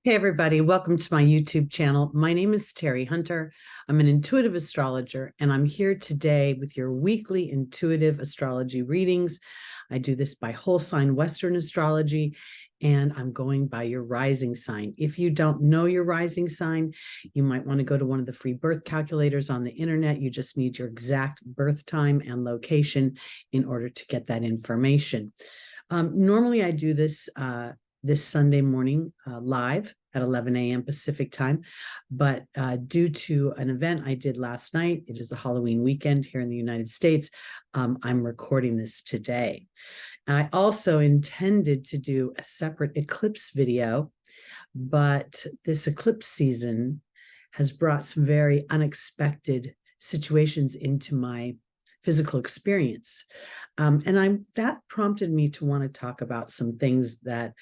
Hey, everybody. Welcome to my YouTube channel. My name is Teri Hunter. I'm an intuitive astrologer, and I'm here today with your weekly intuitive astrology readings. I do this by whole sign Western astrology, and I'm going by your rising sign. If you don't know your rising sign, you might want to go to one of the free birth calculators on the internet. You just need your exact birth time and location in order to get that information. Normally, I do this Sunday morning live at 11 a.m. Pacific time. But due to an event I did last night, it is the Halloween weekend here in the United States, I'm recording this today. I also intended to do a separate eclipse video, but this eclipse season has brought some very unexpected situations into my physical experience. And that prompted me to want to talk about some things that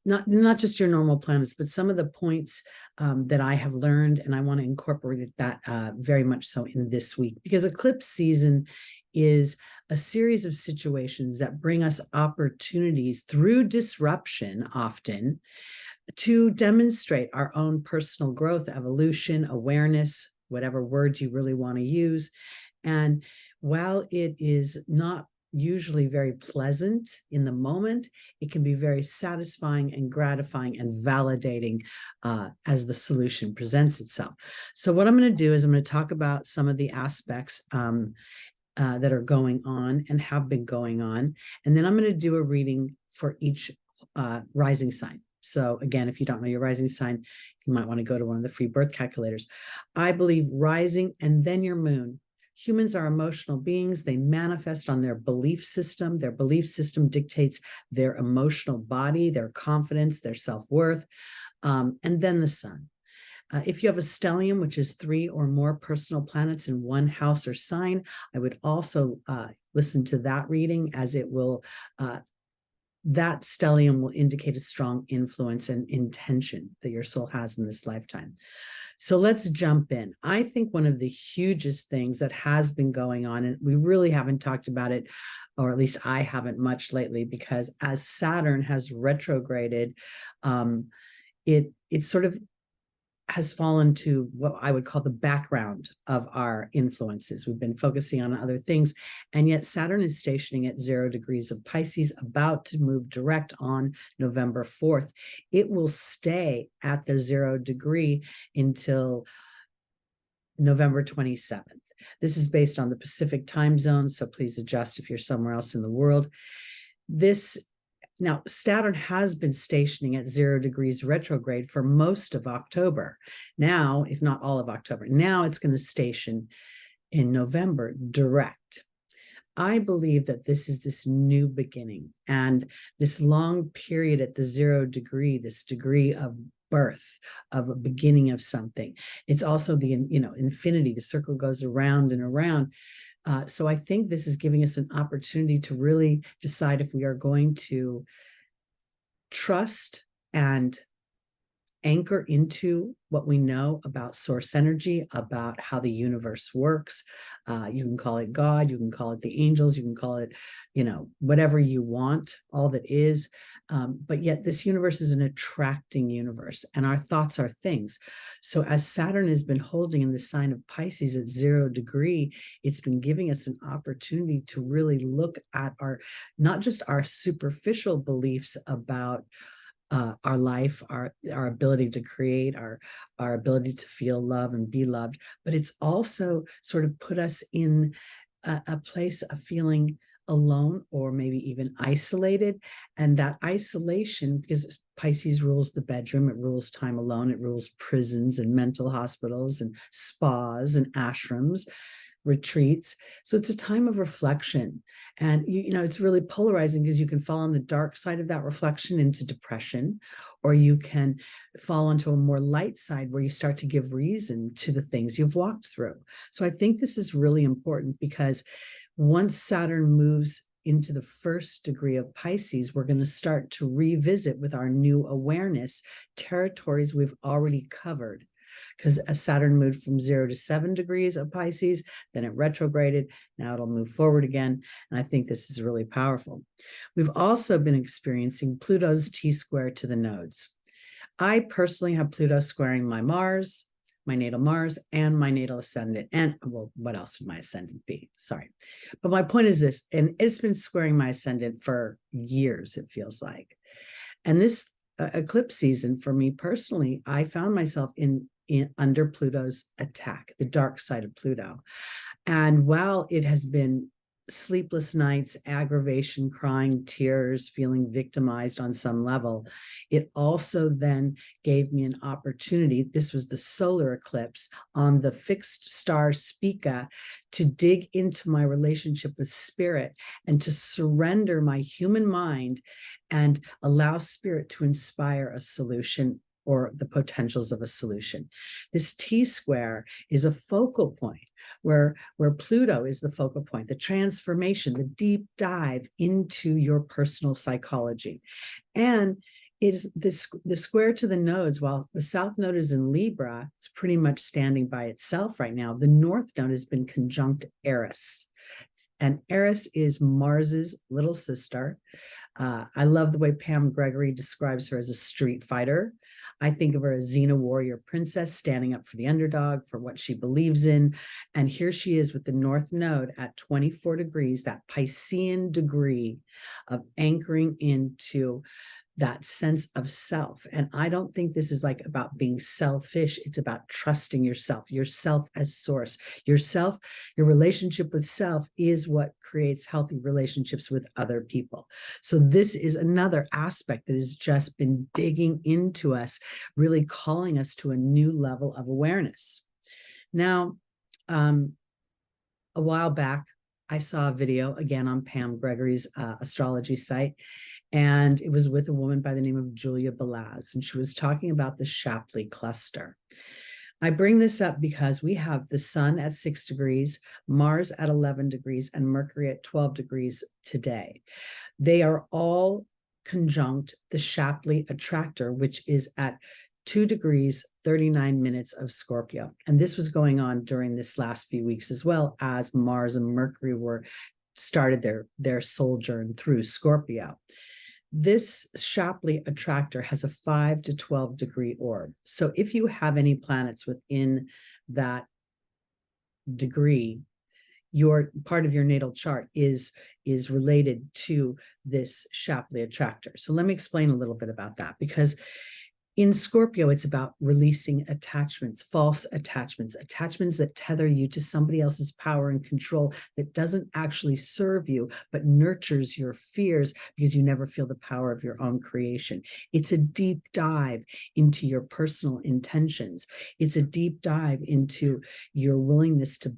not just your normal planets, but some of the points that I have learned, and I want to incorporate that very much so in this week, because eclipse season is a series of situations that bring us opportunities through disruption, often, to demonstrate our own personal growth, evolution, awareness, whatever words you really want to use. And while it is not usually very pleasant in the moment, it can be very satisfying and gratifying and validating as the solution presents itself. So what I'm going to do is I'm going to talk about some of the aspects that are going on and have been going on. And then I'm going to do a reading for each rising sign. So again, if you don't know your rising sign, you might want to go to one of the free birth calculators. I believe rising and then your moon. Humans are emotional beings. They manifest on their belief system. Their belief system dictates their emotional body, their confidence, their self-worth, and then the sun. If you have a stellium, which is 3 or more personal planets in one house or sign, I would also listen to that reading, as it will that stellium will indicate a strong influence and intention that your soul has in this lifetime. So let's jump in. I think one of the hugest things that has been going on, and we really haven't talked about it, or at least I haven't much lately, because as Saturn has retrograded, it sort of has fallen to what I would call the background of our influences. We've been focusing on other things, and yet Saturn is stationing at 0 degrees of Pisces, about to move direct on November 4th. It will stay at the 0 degree until November 27th. This is based on the Pacific time zone, so please adjust if you're somewhere else in the world. Now, Saturn has been stationing at 0 degrees retrograde for most of October. Now, if not all of October, now it's going to station in November direct. I believe that this is this new beginning, and this long period at the 0 degree, this degree of birth, of a beginning of something. It's also the, infinity. The circle goes around and around. So I think this is giving us an opportunity to really decide if we are going to trust and anchor into what we know about source energy, about how the universe works. You can call it God, you can call it the angels, you can call it, whatever you want, all that is. But yet this universe is an attracting universe, and our thoughts are things. So as Saturn has been holding in the sign of Pisces at 0 degree, it's been giving us an opportunity to really look at not just our superficial beliefs about our life, our ability to create, our ability to feel love and be loved, but it's also sort of put us in a place of feeling alone, or maybe even isolated. And that isolation, because Pisces rules the bedroom, it rules time alone, it rules prisons and mental hospitals and spas and ashrams, retreats. So it's a time of reflection. And, it's really polarizing, because you can fall on the dark side of that reflection into depression, or you can fall onto a more light side where you start to give reason to the things you've walked through. So I think this is really important, because once Saturn moves into the 1st degree of Pisces, we're going to start to revisit with our new awareness territories we've already covered. because a Saturn moved from 0 to 7 degrees of Pisces, then it retrograded. Now it'll move forward again. And I think this is really powerful. We've also been experiencing Pluto's T-square to the nodes. I personally have Pluto squaring my Mars, my natal Mars, and my natal ascendant. And well, what else would my ascendant be? Sorry. But my point is this, and it's been squaring my ascendant for years, it feels like. And this eclipse season for me personally, I found myself in under Pluto's attack, the dark side of Pluto. And while it has been sleepless nights, aggravation, crying, tears, feeling victimized on some level, it also then gave me an opportunity. This was the solar eclipse on the fixed star Spica, to dig into my relationship with spirit and to surrender my human mind and allow spirit to inspire a solution or the potentials of a solution. This T-square is a focal point where Pluto is the focal point, the transformation, the deep dive into your personal psychology. And it is the square to the nodes. While the South Node is in Libra, it's pretty much standing by itself right now. The North Node has been conjunct Eris. And Eris is Mars's little sister. I love the way Pam Gregory describes her as a street fighter. I think of her as Xena warrior princess standing up for the underdog, for what she believes in. And here she is with the North Node at 24 degrees, that Piscean degree of anchoring into that sense of self. And I don't think this is like about being selfish. It's about trusting yourself as source. Yourself, your relationship with self is what creates healthy relationships with other people. So this is another aspect that has just been digging into us, really calling us to a new level of awareness. Now, a while back, I saw a video again on Pam Gregory's astrology site, and it was with a woman by the name of Julia Balaz, and she was talking about the Shapley cluster. I bring this up because we have the sun at 6 degrees, Mars at 11 degrees, and Mercury at 12 degrees today. They are all conjunct the Shapley attractor, which is at 2 degrees, 39 minutes of Scorpio. And this was going on during this last few weeks as well, as Mars and Mercury started their sojourn through Scorpio. This Shapley attractor has a 5 to 12 degree orb. So if you have any planets within that degree, your part of your natal chart is related to this Shapley attractor. So let me explain a little bit about that, because in Scorpio, it's about releasing attachments, false attachments, attachments that tether you to somebody else's power and control that doesn't actually serve you, but nurtures your fears because you never feel the power of your own creation. It's a deep dive into your personal intentions. It's a deep dive into your willingness to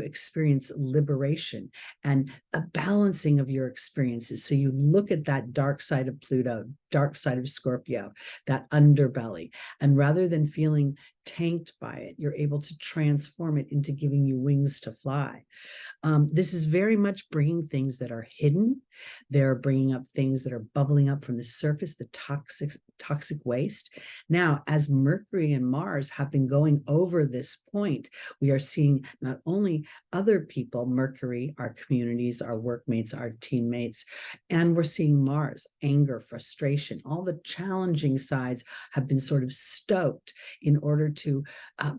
experience liberation and a balancing of your experiences. So you look at that dark side of Pluto, dark side of Scorpio, that underbelly, and rather than feeling tanked by it, you're able to transform it into giving you wings to fly. This is very much bringing things that are hidden. They're bringing up things that are bubbling up from the surface, the toxic waste. Now, as Mercury and Mars have been going over this point, we are seeing not only other people, Mercury, our communities, our workmates, our teammates, and we're seeing Mars, anger, frustration, all the challenging sides have been sort of stoked in order to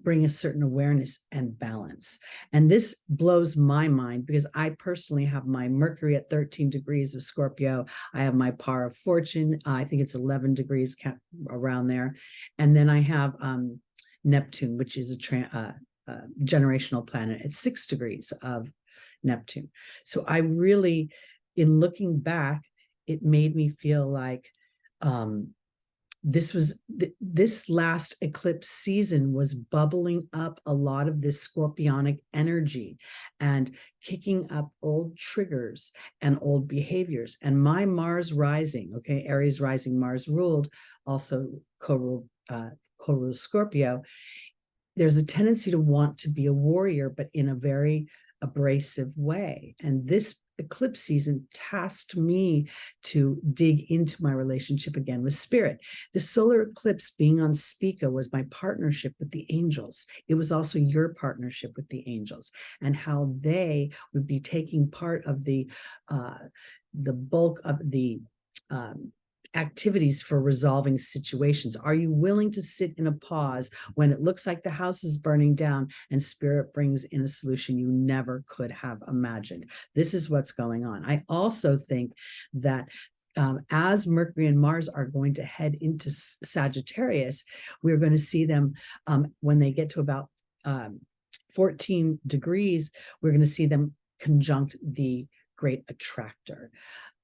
bring a certain awareness and balance. And this blows my mind because I personally have my Mercury at 13 degrees of Scorpio. I have my par of fortune. I think it's 11 degrees around there. And then I have Neptune, which is a generational planet at 6 degrees of Neptune. So I really, in looking back, it made me feel like this last eclipse season was bubbling up a lot of this scorpionic energy and kicking up old triggers and old behaviors. And my Mars rising, okay, Aries rising, Mars ruled, also co-ruled Scorpio. There's a tendency to want to be a warrior, but in a very abrasive way. And this eclipse season tasked me to dig into my relationship again with spirit. The solar eclipse being on Spica was my partnership with the angels. It was also your partnership with the angels, and how they would be taking part of the bulk of the activities for resolving situations. Are you willing to sit in a pause when it looks like the house is burning down and spirit brings in a solution you never could have imagined? This is what's going on. I also think that as Mercury and Mars are going to head into Sagittarius, we're going to see them when they get to about 14 degrees, we're going to see them conjunct the great attractor.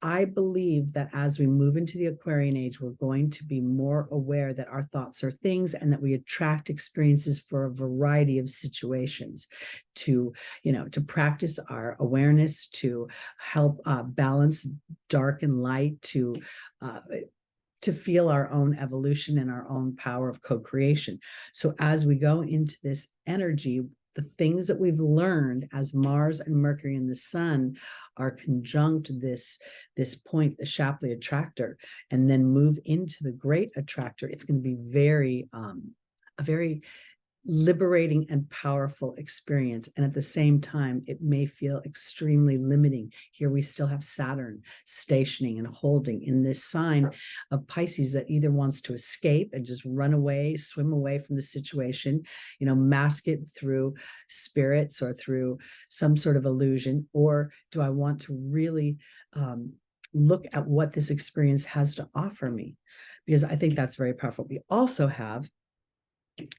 I believe that as we move into the Aquarian age, we're going to be more aware that our thoughts are things, and that we attract experiences for a variety of situations to practice our awareness, to help balance dark and light, to feel our own evolution and our own power of co-creation. So as we go into this energy, the things that we've learned as Mars and Mercury and the Sun are conjunct this point, the Shapley attractor, and then move into the great attractor, it's going to be a very liberating and powerful experience. And at the same time, it may feel extremely limiting. Here we still have Saturn stationing and holding in this sign of Pisces that either wants to escape and just run away, swim away from the situation, mask it through spirits or through some sort of illusion, or do I want to really look at what this experience has to offer me? Because I think that's very powerful. We also have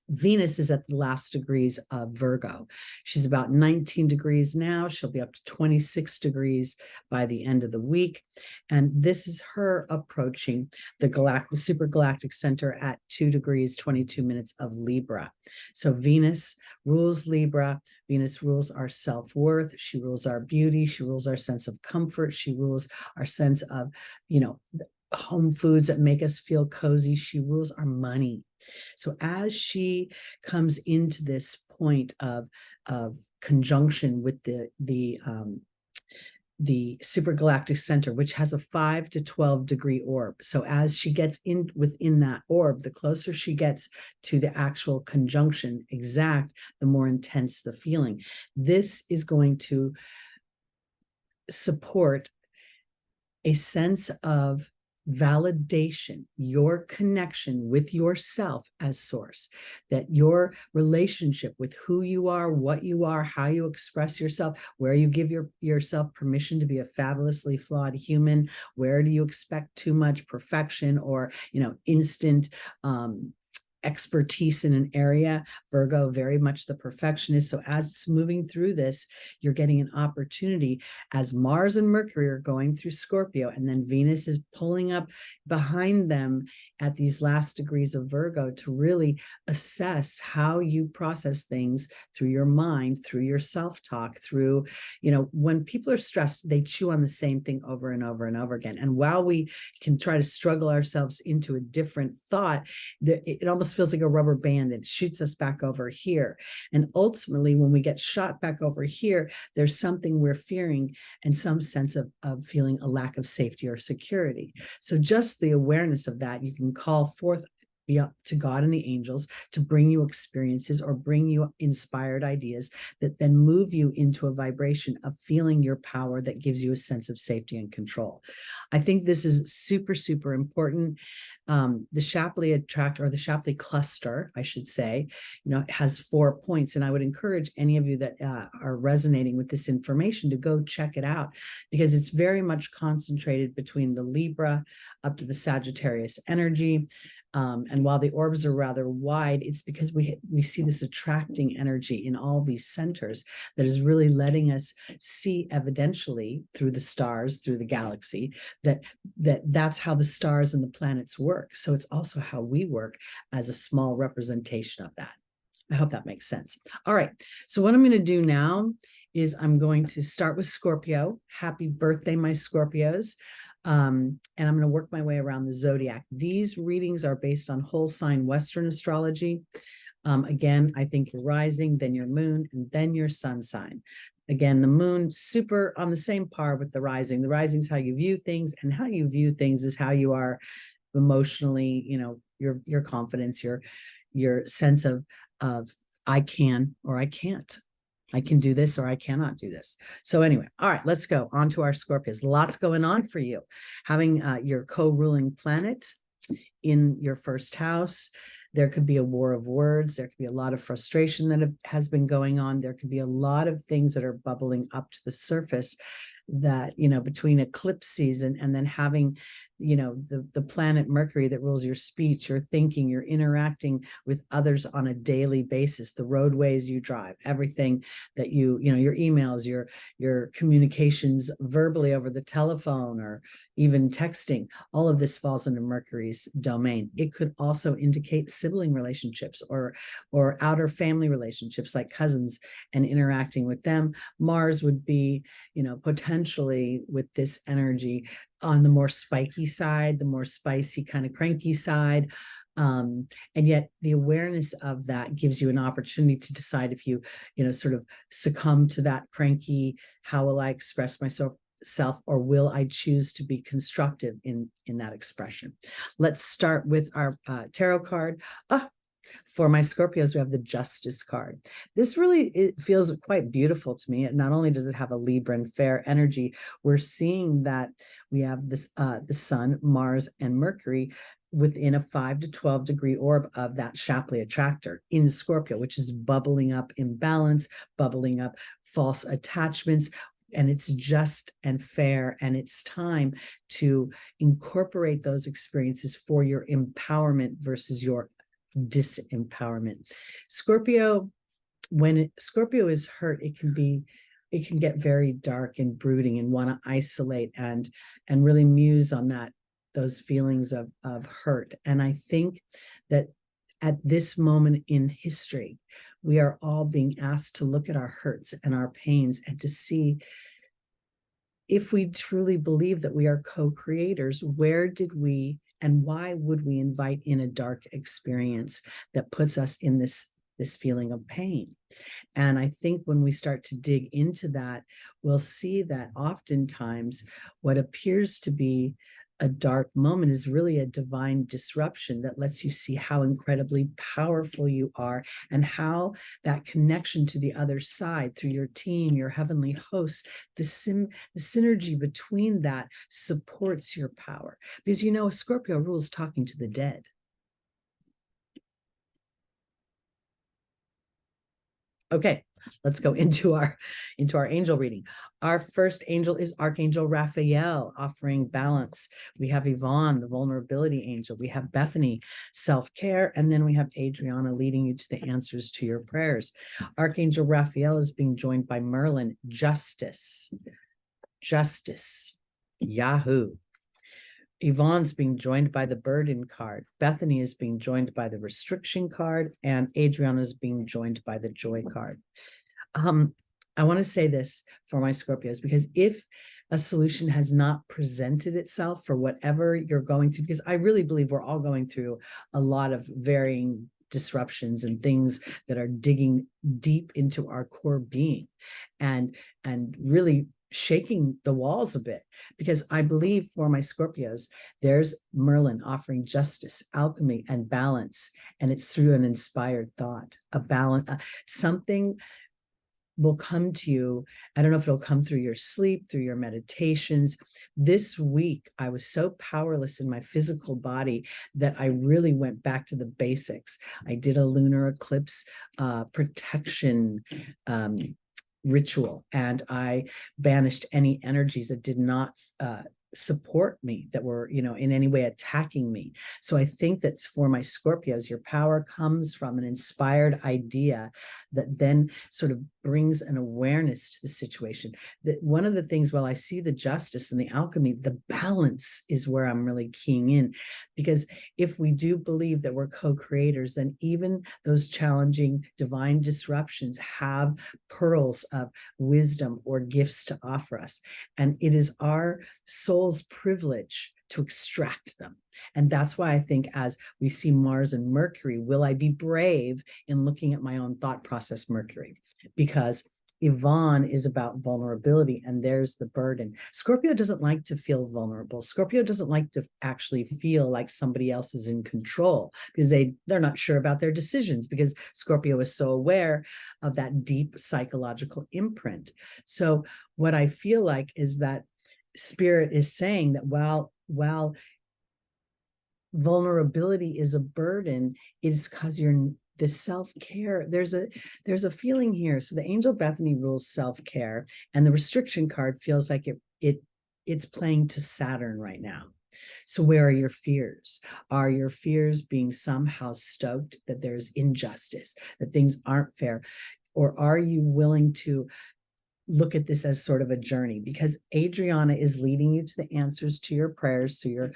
Venus is at the last degrees of Virgo. She's about 19 degrees now. She'll be up to 26 degrees by the end of the week. And this is her approaching the supergalactic center at 2 degrees, 22 minutes of Libra. So Venus rules Libra. Venus rules our self-worth. She rules our beauty. She rules our sense of comfort. She rules our sense of, home foods that make us feel cozy. She rules our money. So as she comes into this point of conjunction with the supergalactic center, which has a 5 to 12 degree orb. So as she gets in within that orb, the closer she gets to the actual conjunction exact, the more intense the feeling. This is going to support a sense of validation, your connection with yourself as source, that your relationship with who you are, what you are, how you express yourself, where you give yourself permission to be a fabulously flawed human, where do you expect too much perfection or, instant expertise in an area. Virgo, very much the perfectionist. So as it's moving through this, you're getting an opportunity as Mars and Mercury are going through Scorpio, and then Venus is pulling up behind them at these last degrees of Virgo to really assess how you process things through your mind, through your self-talk, through, when people are stressed, they chew on the same thing over and over and over again. And while we can try to struggle ourselves into a different thought, it almost feels like a rubber band. It shoots us back over here. And ultimately, when we get shot back over here, there's something we're fearing and some sense of feeling a lack of safety or security. So just the awareness of that, you can call forth to God and the angels to bring you experiences or bring you inspired ideas that then move you into a vibration of feeling your power that gives you a sense of safety and control. I think this is super, super important. The Shapley attractor, or the Shapley cluster, I should say, has 4 points. And I would encourage any of you that are resonating with this information to go check it out, because it's very much concentrated between the Libra up to the Sagittarius energy. And while the orbs are rather wide, it's because we see this attracting energy in all these centers that is really letting us see evidentially through the stars, through the galaxy, that's how the stars and the planets work. So it's also how we work as a small representation of that. I hope that makes sense. All right. So what I'm going to do now is I'm going to start with Scorpio. Happy birthday, my Scorpios. And I'm going to work my way around the zodiac. These readings are based on whole sign Western astrology. Again, I think your rising, then your moon, and then your sun sign. Again, the moon super on the same par with the rising. The rising is how you view things, and how you view things is how you are emotionally, your confidence, your sense of I can or I can't. I can do this or I cannot do this. So anyway, all right, let's go on to our Scorpios. Lots going on for you. Having your co-ruling planet in your first house. There could be a war of words. There could be a lot of frustration that has been going on. There could be a lot of things that are bubbling up to the surface that, between eclipse season and then having, the planet Mercury that rules your speech, your thinking, your interacting with others on a daily basis, the roadways you drive, everything that your emails, your communications verbally over the telephone or even texting, all of this falls into Mercury's domain. It could also indicate sibling relationships or outer family relationships like cousins and interacting with them. Mars would be, potentially with this energy on the more spiky side, the more spicy kind of cranky side. And yet the awareness of that gives you an opportunity to decide if you, sort of succumb to that cranky, how will I express myself, or will I choose to be constructive in that expression? Let's start with our tarot card. For my Scorpios, we have the Justice card. This really feels quite beautiful to me. Not only does it have a Libra and fair energy, we're seeing that we have this the Sun, Mars, and Mercury within a 5 to 12 degree orb of that Shapley attractor in Scorpio, which is bubbling up imbalance, bubbling up false attachments. And it's just and fair, and it's time to incorporate those experiences for your empowerment versus your disempowerment. Scorpio, when Scorpio is hurt, it can get very dark and brooding and want to isolate and really muse on those feelings of hurt. And I think that at this moment in history, we are all being asked to look at our hurts and our pains and to see if we truly believe that we are co-creators. Where did we and why would we invite in a dark experience that puts us in this feeling of pain? And I think when we start to dig into that, we'll see that oftentimes what appears to be a dark moment is really a divine disruption that lets you see how incredibly powerful you are and how that connection to the other side through your team, your heavenly hosts, the synergy between that supports your power. Because a Scorpio rules talking to the dead. Okay, let's go into our angel reading. Our first angel is Archangel Raphael, offering balance. We have Yvonne, the vulnerability angel. We have Bethany, self-care, and then we have Adriana leading you to the answers to your prayers. Archangel Raphael is being joined by Merlin, justice, Yahoo. Yvonne's being joined by the burden card. Bethany is being joined by the restriction card, and Adriana is being joined by the joy card. I want to say this for my Scorpios, because if a solution has not presented itself for whatever you're going through, because I really believe we're all going through a lot of varying disruptions and things that are digging deep into our core being and really shaking the walls a bit, because I believe for my Scorpios, there's Merlin offering justice, alchemy, and balance. And it's through an inspired thought, a balance, something will come to you. I don't know if it'll come through your sleep, through your meditations. This week, I was so powerless in my physical body that I really went back to the basics. I did a lunar eclipse protection ritual, and I banished any energies that did not support me, that were, in any way attacking me. So I think that for my Scorpios, your power comes from an inspired idea that then sort of brings an awareness to the situation. That one of the things, while I see the justice and the alchemy, the balance is where I'm really keying in, because if we do believe that we're co-creators, then even those challenging divine disruptions have pearls of wisdom or gifts to offer us. And it is our soul's privilege to extract them. And that's why I think, as we see Mars and Mercury, will I be brave in looking at my own thought process, Mercury? Because Yvonne is about vulnerability, and there's the burden. Scorpio doesn't like to feel vulnerable. Scorpio doesn't like to actually feel like somebody else is in control, because they're not sure about their decisions, because Scorpio is so aware of that deep psychological imprint. So what I feel like is that Spirit is saying that while vulnerability is a burden, it is because you're the self-care. There's a feeling here. So the angel Bethany rules self-care, and the restriction card feels like it's playing to Saturn right now. So where are your fears? Are your fears being somehow stoked that there's injustice, that things aren't fair? Or are you willing to look at this as sort of a journey? Because Adriana is leading you to the answers to your prayers, to your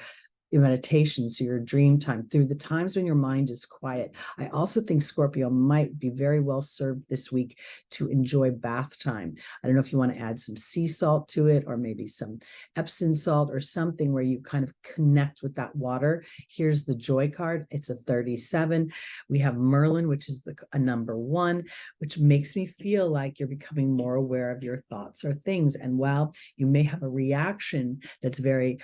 meditations, your dream time, through the times when your mind is quiet. I also think Scorpio might be very well served this week to enjoy bath time. I don't know if you want to add some sea salt to it, or maybe some Epsom salt or something where you kind of connect with that water. Here's the joy card. It's a 37. We have Merlin, which is a number 1, which makes me feel like you're becoming more aware of your thoughts or things. And while you may have a reaction that's very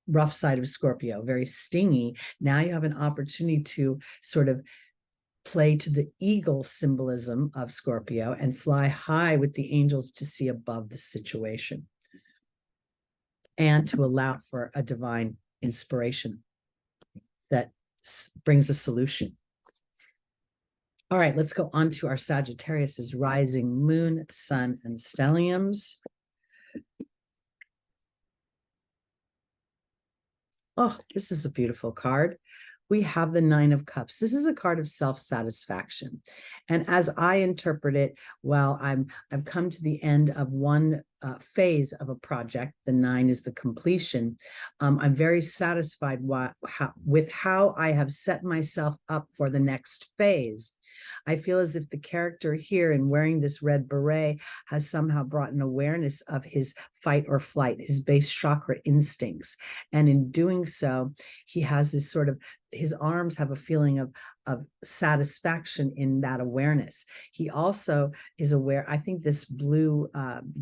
rough side of Scorpio, very stingy, now you have an opportunity to sort of play to the eagle symbolism of Scorpio and fly high with the angels to see above the situation, and to allow for a divine inspiration that brings a solution. All right, let's go on to our Sagittarius' rising, moon, sun, and stelliums. Oh, this is a beautiful card. We have the 9 of Cups. This is a card of self-satisfaction. And as I interpret it, while I've come to the end of one phase of a project, the 9 is the completion, I'm very satisfied with how I have set myself up for the next phase. I feel as if the character here in wearing this red beret has somehow brought an awareness of his fight or flight, his base chakra instincts. And in doing so, he has this sort of, his arms have a feeling of satisfaction in that awareness. He also is aware, I think this blue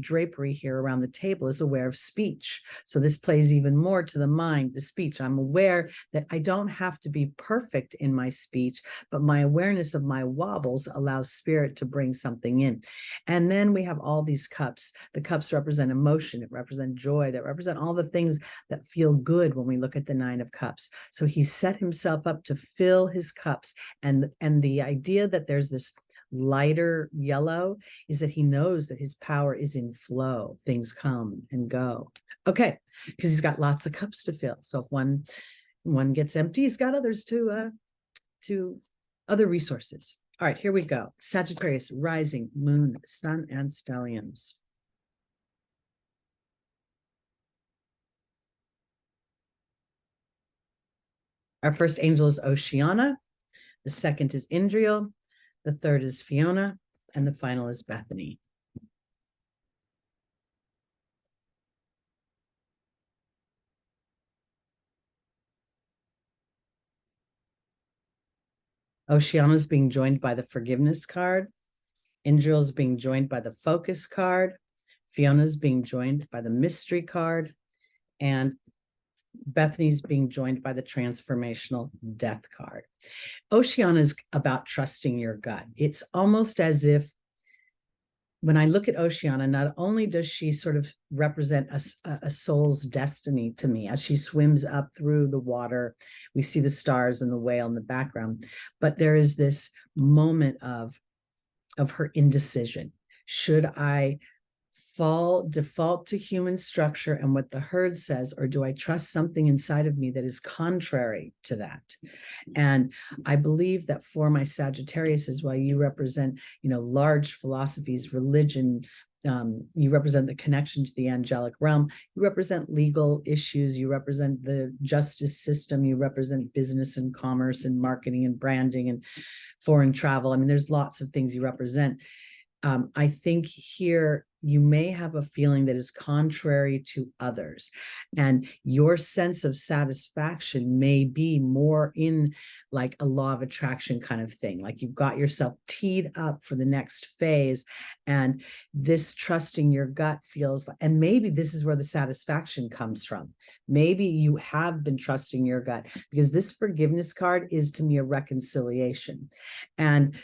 drapery here around the table is aware of speech. So this plays even more to the mind, the speech. I'm aware that I don't have to be perfect in my speech, but my awareness of my wobbles allows Spirit to bring something in. And then we have all these cups. The cups represent emotion, it represents joy, that represent all the things that feel good when we look at the 9 of Cups. So he set himself up to fill his cups. And the idea that there's this lighter yellow is that he knows that his power is in flow. Things come and go. Okay, because he's got lots of cups to fill. So if one gets empty, he's got others to other resources. All right, here we go. Sagittarius, rising, moon, sun, and stelliums. Our first angel is Oceana. The second is Indriel. The third is Fiona. And the final is Bethany. Oceana is being joined by the forgiveness card. Indriel is being joined by the focus card. Fiona is being joined by the mystery card. And Bethany's being joined by the transformational death card. Oceana is about trusting your gut. It's almost as if when I look at Oceana, not only does she sort of represent a soul's destiny to me as she swims up through the water, we see the stars and the whale in the background, but there is this moment of her indecision. Should I default to human structure and what the herd says, or do I trust something inside of me that is contrary to that? And I believe that for my Sagittarius, as well, you represent, large philosophies, religion, you represent the connection to the angelic realm, you represent legal issues, you represent the justice system, you represent business and commerce and marketing and branding and foreign travel. I mean, there's lots of things you represent. I think here you may have a feeling that is contrary to others. And your sense of satisfaction may be more in like a law of attraction kind of thing. Like you've got yourself teed up for the next phase. And this trusting your gut feels, and maybe this is where the satisfaction comes from. Maybe you have been trusting your gut, because this forgiveness card is to me a reconciliation. And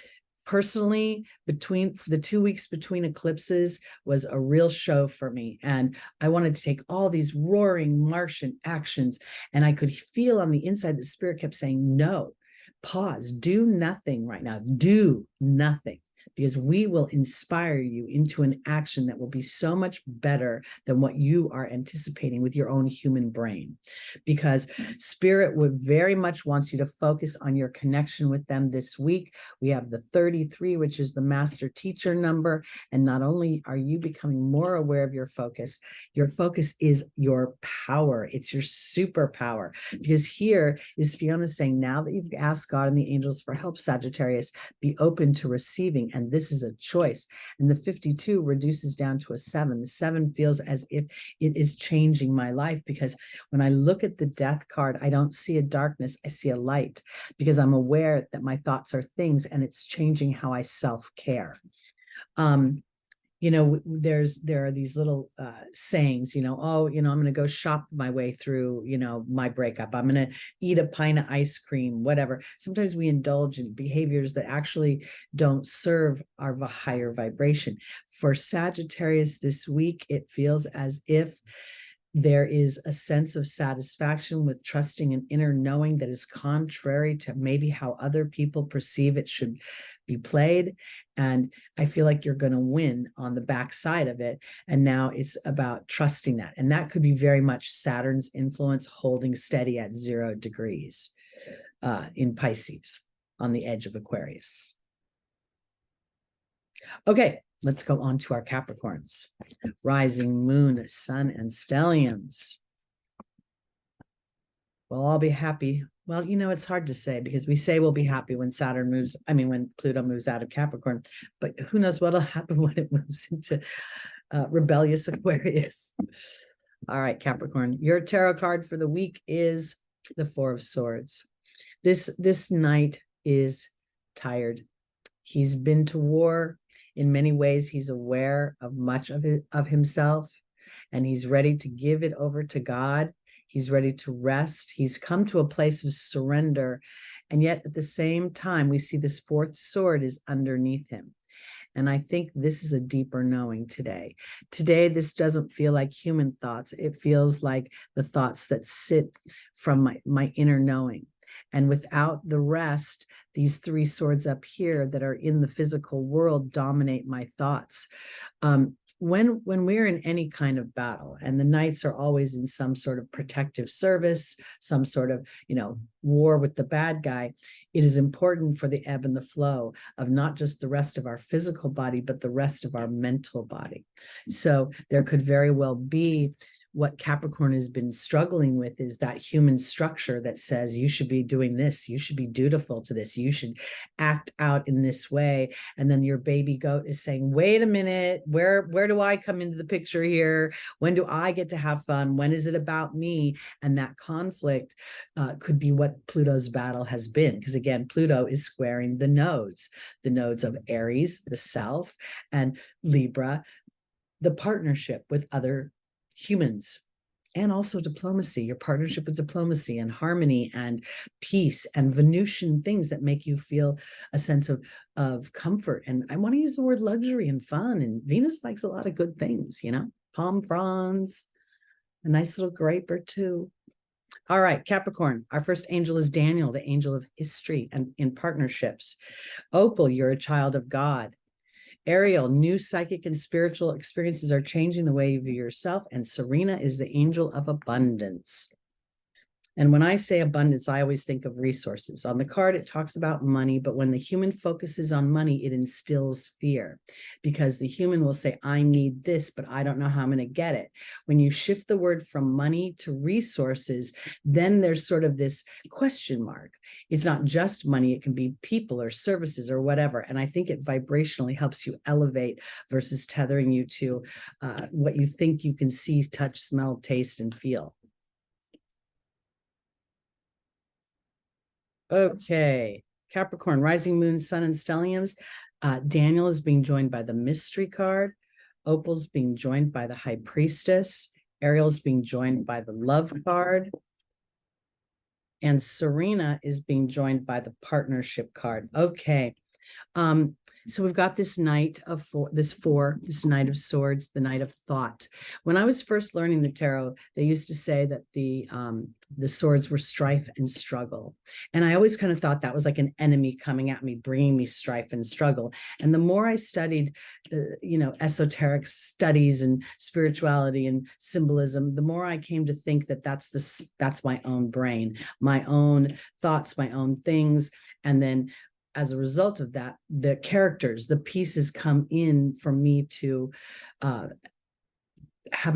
personally, between the 2 weeks between eclipses was a real show for me. And I wanted to take all these roaring Martian actions. And I could feel on the inside that spirit kept saying, no, pause, do nothing right now, do nothing. Because we will inspire you into an action that will be so much better than what you are anticipating with your own human brain. Because spirit would very much wants you to focus on your connection with them this week. We have the 33, which is the master teacher number. And not only are you becoming more aware of your focus is your power. It's your superpower. Because here is Fiona saying, now that you've asked God and the angels for help, Sagittarius, be open to receiving. And this is a choice. And the 52 reduces down to a 7. The 7 feels as if it is changing my life, because when I look at the death card, I don't see a darkness, I see a light, because I'm aware that my thoughts are things and it's changing how I self-care. There are these little sayings, I'm going to go shop my way through, my breakup. I'm going to eat a pint of ice cream, whatever. Sometimes we indulge in behaviors that actually don't serve our higher vibration. For Sagittarius this week, it feels as if there is a sense of satisfaction with trusting an inner knowing that is contrary to maybe how other people perceive it should be played. And I feel like you're going to win on the backside of it. And now it's about trusting that. And that could be very much Saturn's influence holding steady at 0 degrees in Pisces on the edge of Aquarius. Okay. Let's go on to our Capricorns. Rising, moon, sun, and stelliums. We'll all be happy. Well, it's hard to say, because we say we'll be happy when when Pluto moves out of Capricorn, but who knows what'll happen when it moves into rebellious Aquarius. All right, Capricorn, your tarot card for the week is the 4 of Swords. This knight is tired. He's been to war. In many ways, he's aware of much of himself, and he's ready to give it over to God. He's ready to rest. He's come to a place of surrender. And yet at the same time, we see this 4th sword is underneath him. And I think this is a deeper knowing today. Today, this doesn't feel like human thoughts. It feels like the thoughts that sit from my inner knowing. And without the rest, these 3 swords up here that are in the physical world dominate my thoughts. When we're in any kind of battle, and the knights are always in some sort of protective service, some sort of, war with the bad guy, it is important for the ebb and the flow of not just the rest of our physical body, but the rest of our mental body. So there could very well be what Capricorn has been struggling with is that human structure that says you should be doing this, you should be dutiful to this, you should act out in this way. And then your baby goat is saying, wait a minute, where do I come into the picture here? When do I get to have fun? When is it about me? And that conflict could be what Pluto's battle has been. Because again, Pluto is squaring the nodes of Aries, the self, and Libra, the partnership with other humans, and also diplomacy, your partnership with diplomacy and harmony and peace and Venusian things that make you feel a sense of comfort. And I want to use the word luxury and fun. And Venus likes a lot of good things, palm fronds, a nice little grape or two. All right, Capricorn, our first angel is Daniel, the angel of history and in partnerships. Opal, you're a child of God. Ariel, new psychic and spiritual experiences are changing the way you view yourself. And Serena is the angel of abundance. And when I say abundance, I always think of resources. On the card, it talks about money, but when the human focuses on money, it instills fear, because the human will say, I need this, but I don't know how I'm going to get it. When you shift the word from money to resources, then there's sort of this question mark. It's not just money, it can be people or services or whatever. And I think it vibrationally helps you elevate versus tethering you to what you think you can see, touch, smell, taste, and feel. Okay, Capricorn, Rising, Moon, Sun, and Stelliums. Daniel is being joined by the Mystery card. Opal's being joined by the High Priestess. Ariel's being joined by the Love card. And Serena is being joined by the Partnership card. Okay. So we've got this Knight of this Knight of Swords, the Knight of Thought. When I was first learning the tarot, they used to say that the swords were strife and struggle. And I always kind of thought that was like an enemy coming at me, bringing me strife and struggle. And the more I studied, esoteric studies and spirituality and symbolism, the more I came to think that that's my own brain, my own thoughts, my own things. And then as a result of that, the characters, the pieces come in for me to have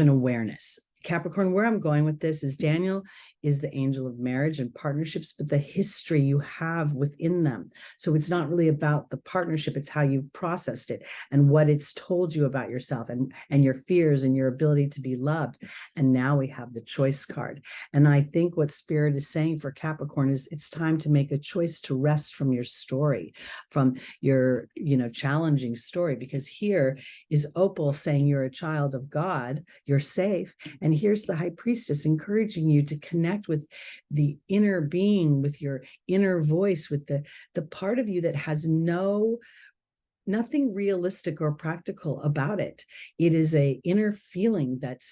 an awareness. Capricorn, where I'm going with this is Daniel is the angel of marriage and partnerships, but the history you have within them. So it's not really about the partnership, it's how you've processed it and what it's told you about yourself and your fears and your ability to be loved. And now we have the choice card. And I think what Spirit is saying for Capricorn is it's time to make a choice to rest from your story, from your, challenging story, because here is Opal saying you're a child of God, you're safe. And here's the High Priestess encouraging you to connect with the inner being, with your inner voice, with the part of you that has nothing realistic or practical about it. It is a inner feeling that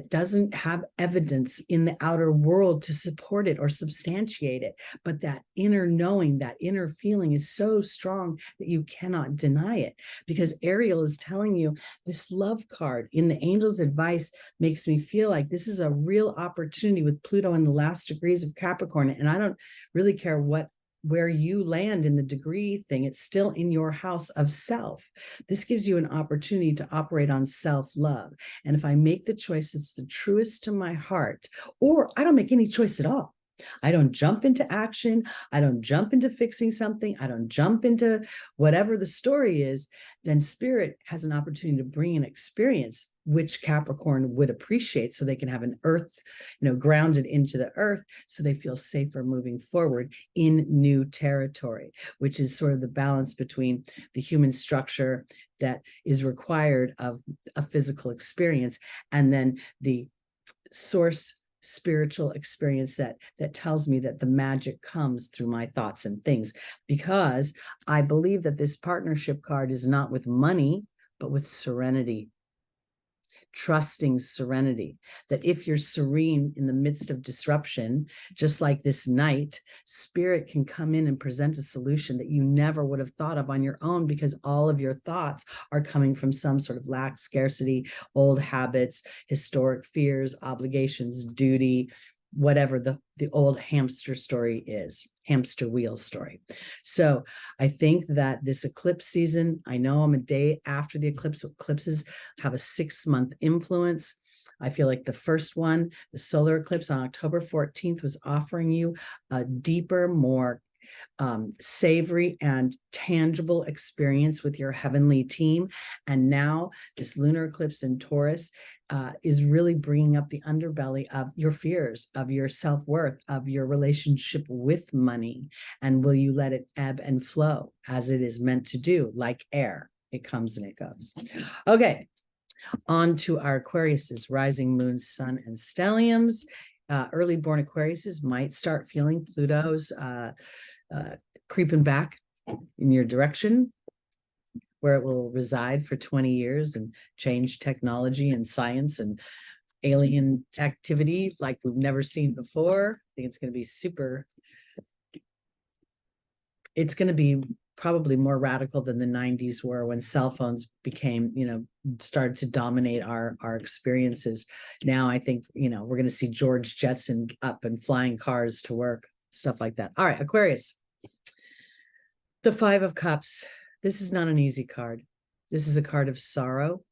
doesn't have evidence in the outer world to support it or substantiate it. But that inner knowing, that inner feeling is so strong that you cannot deny it. Because Ariel is telling you this Love card in the angel's advice makes me feel like this is a real opportunity with Pluto in the last degrees of Capricorn. And I don't really care where you land in the degree thing, it's still in your house of self. This gives you an opportunity to operate on self-love. And if I make the choice that's the truest to my heart, or I don't make any choice at all, I don't jump into action, I don't jump into fixing something, I don't jump into whatever the story is, then Spirit has an opportunity to bring an experience which Capricorn would appreciate, so they can have an earth, grounded into the earth, so they feel safer moving forward in new territory, which is sort of the balance between the human structure that is required of a physical experience and then the source spiritual experience that tells me that the magic comes through my thoughts and things. Because I believe that this partnership card is not with money, but with serenity. Trusting serenity, that if you're serene in the midst of disruption, just like this Knight, Spirit can come in and present a solution that you never would have thought of on your own, because all of your thoughts are coming from some sort of lack, scarcity, old habits, historic fears, obligations, duty, whatever the old hamster story is, hamster wheel story. So I think that this eclipse season, I know I'm a day after the eclipse, eclipses have a 6-month influence. I feel like the first one, the solar eclipse on October 14th, was offering you a deeper, more savory and tangible experience with your heavenly team. And now this lunar eclipse in Taurus is really bringing up the underbelly of your fears, of your self-worth, of your relationship with money. And will you let it ebb and flow as it is meant to do, like air? It comes and it goes. Okay, on to our Aquariuses, rising, moon, sun, and stelliums. Early born Aquariuses might start feeling Pluto's creeping back in your direction, where it will reside for 20 years and change technology and science and alien activity like we've never seen before. I think it's going to be it's going to be probably more radical than the 90s were, when cell phones became, started to dominate our experiences. Now I think, we're going to see George Jetson up and flying cars to work, stuff like that. All right, Aquarius. The Five of Cups. This is not an easy card. This is a card of sorrow.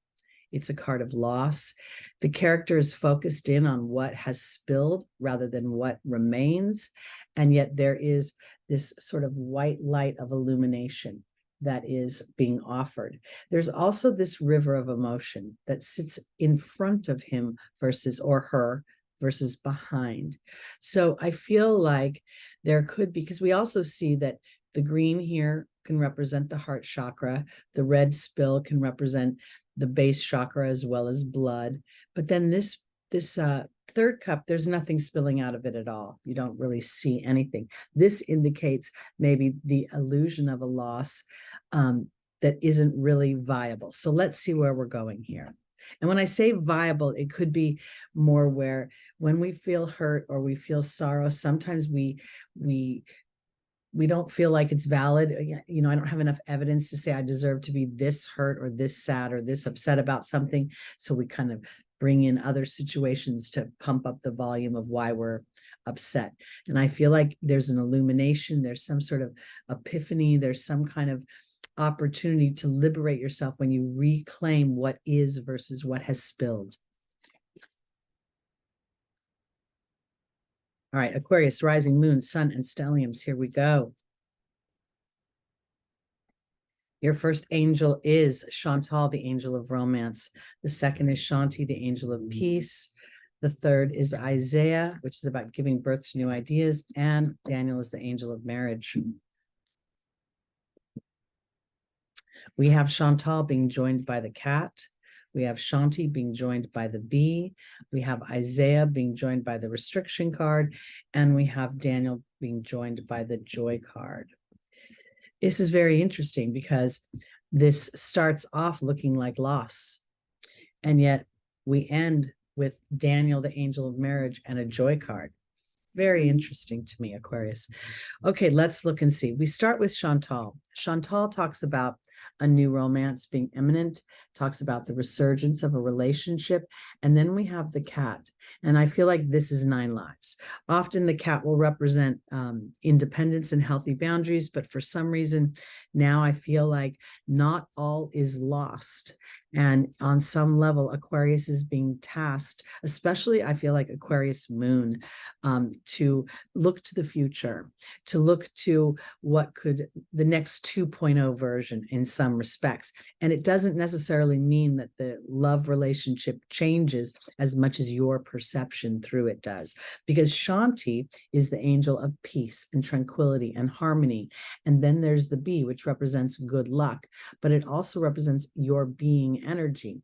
It's a card of loss. The character is focused in on what has spilled rather than what remains. And yet there is this sort of white light of illumination that is being offered. There's also this river of emotion that sits in front of him versus, or her, versus behind. So I feel like there could be, because we also see that the green here can represent the heart chakra. The red spill can represent the base chakra as well as blood. But then this third cup, there's nothing spilling out of it at all. You don't really see anything. This indicates maybe the illusion of a loss that isn't really viable. So let's see where we're going here. And when I say viable, it could be more where when we feel hurt or we feel sorrow, sometimes we don't feel like it's valid. I don't have enough evidence to say I deserve to be this hurt or this sad or this upset about something. So we kind of bring in other situations to pump up the volume of why we're upset. And I feel like there's an illumination, there's some sort of epiphany, there's some kind of opportunity to liberate yourself when you reclaim what is versus what has spilled. All right, Aquarius, rising, moon, sun, and stelliums. Here we go. Your first angel is Chantal, the angel of romance. The second is Shanti, the angel of peace. The third is Isaiah, which is about giving birth to new ideas. And Daniel is the angel of marriage. We have Chantal being joined by the cat. We have Shanti being joined by the bee. We have Isaiah being joined by the restriction card. And we have Daniel being joined by the joy card. This is very interesting because this starts off looking like loss. And yet we end with Daniel, the angel of marriage, and a joy card. Very interesting to me, Aquarius. Okay, let's look and see. We start with Chantal. Chantal talks about a new romance being imminent, talks about the resurgence of a relationship. And then we have the cat. And I feel like this is 9 lives. Often the cat will represent independence and healthy boundaries. But for some reason, now I feel like not all is lost. And on some level, Aquarius is being tasked, especially I feel like Aquarius moon, to look to the future, to look to what could the next 2.0 version in some respects. And it doesn't necessarily mean that the love relationship changes as much as your perception through it does. Because Shanti is the angel of peace and tranquility and harmony. And then there's the bee, which represents good luck, but it also represents your being energy.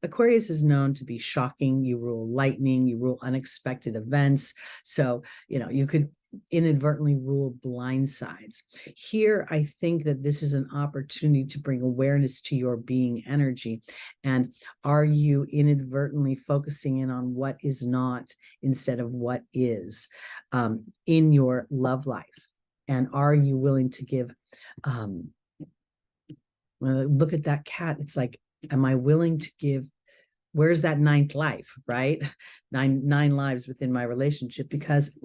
Aquarius is known to be shocking. You rule lightning, you rule unexpected events. So, you could inadvertently rule blind sides. Here, I think that this is an opportunity to bring awareness to your being energy. And are you inadvertently focusing in on what is not instead of what is in your love life? And are you willing to give, look at that cat, it's like, am I willing to give, where's that 9th life, right? Nine lives within my relationship, because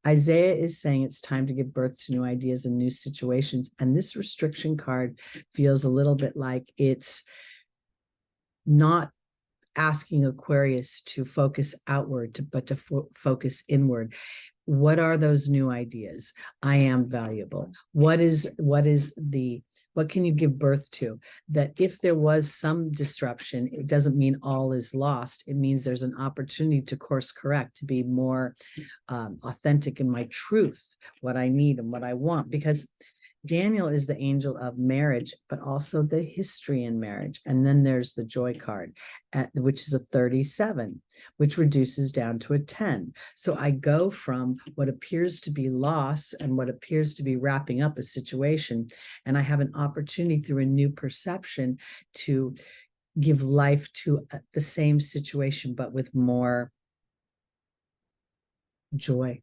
Isaiah is saying it's time to give birth to new ideas and new situations. And this restriction card feels a little bit like it's not asking Aquarius to focus outward, but to focus inward. What are those new ideas? I am valuable. What can you give birth to? That if there was some disruption, it doesn't mean all is lost. It means there's an opportunity to course correct, to be more authentic in my truth, what I need and what I want. Because Daniel is the angel of marriage, but also the history in marriage. And then there's the joy card, which is a 37, which reduces down to a 10. So I go from what appears to be loss and what appears to be wrapping up a situation, and I have an opportunity through a new perception to give life to the same situation, but with more joy.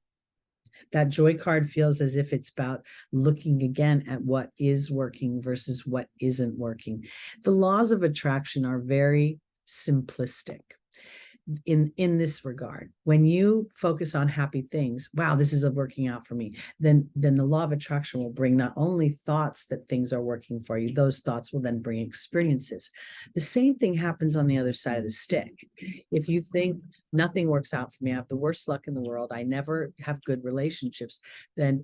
That joy card feels as if it's about looking again at what is working versus what isn't working. The laws of attraction are very simplistic in this regard. When you focus on happy things, wow, this is working out for me, then the law of attraction will bring not only thoughts that things are working for you, those thoughts will then bring experiences. The same thing happens on the other side of the stick. If you think nothing works out for me, I have the worst luck in the world, I never have good relationships, then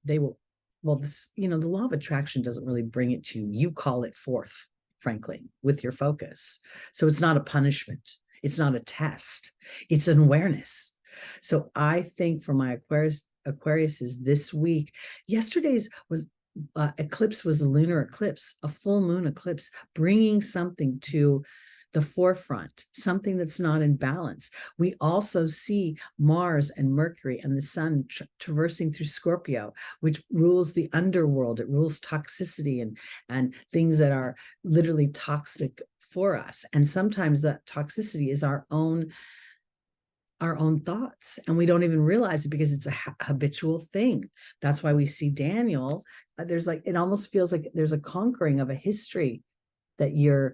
they will, well, this, the law of attraction doesn't really bring it to you. You call it forth, frankly, with your focus. So it's not a punishment. It's not a test. It's an awareness. So I think for my Aquariuses this week, yesterday's was eclipse was a lunar eclipse, a full moon eclipse, bringing something to the forefront, something that's not in balance. We also see Mars and Mercury and the sun traversing through Scorpio, which rules the underworld. It rules toxicity and things that are literally toxic for us. And sometimes that toxicity is our own thoughts, and we don't even realize it because it's a habitual thing. That's why we see Daniel, there's like, it almost feels like there's a conquering of a history, that you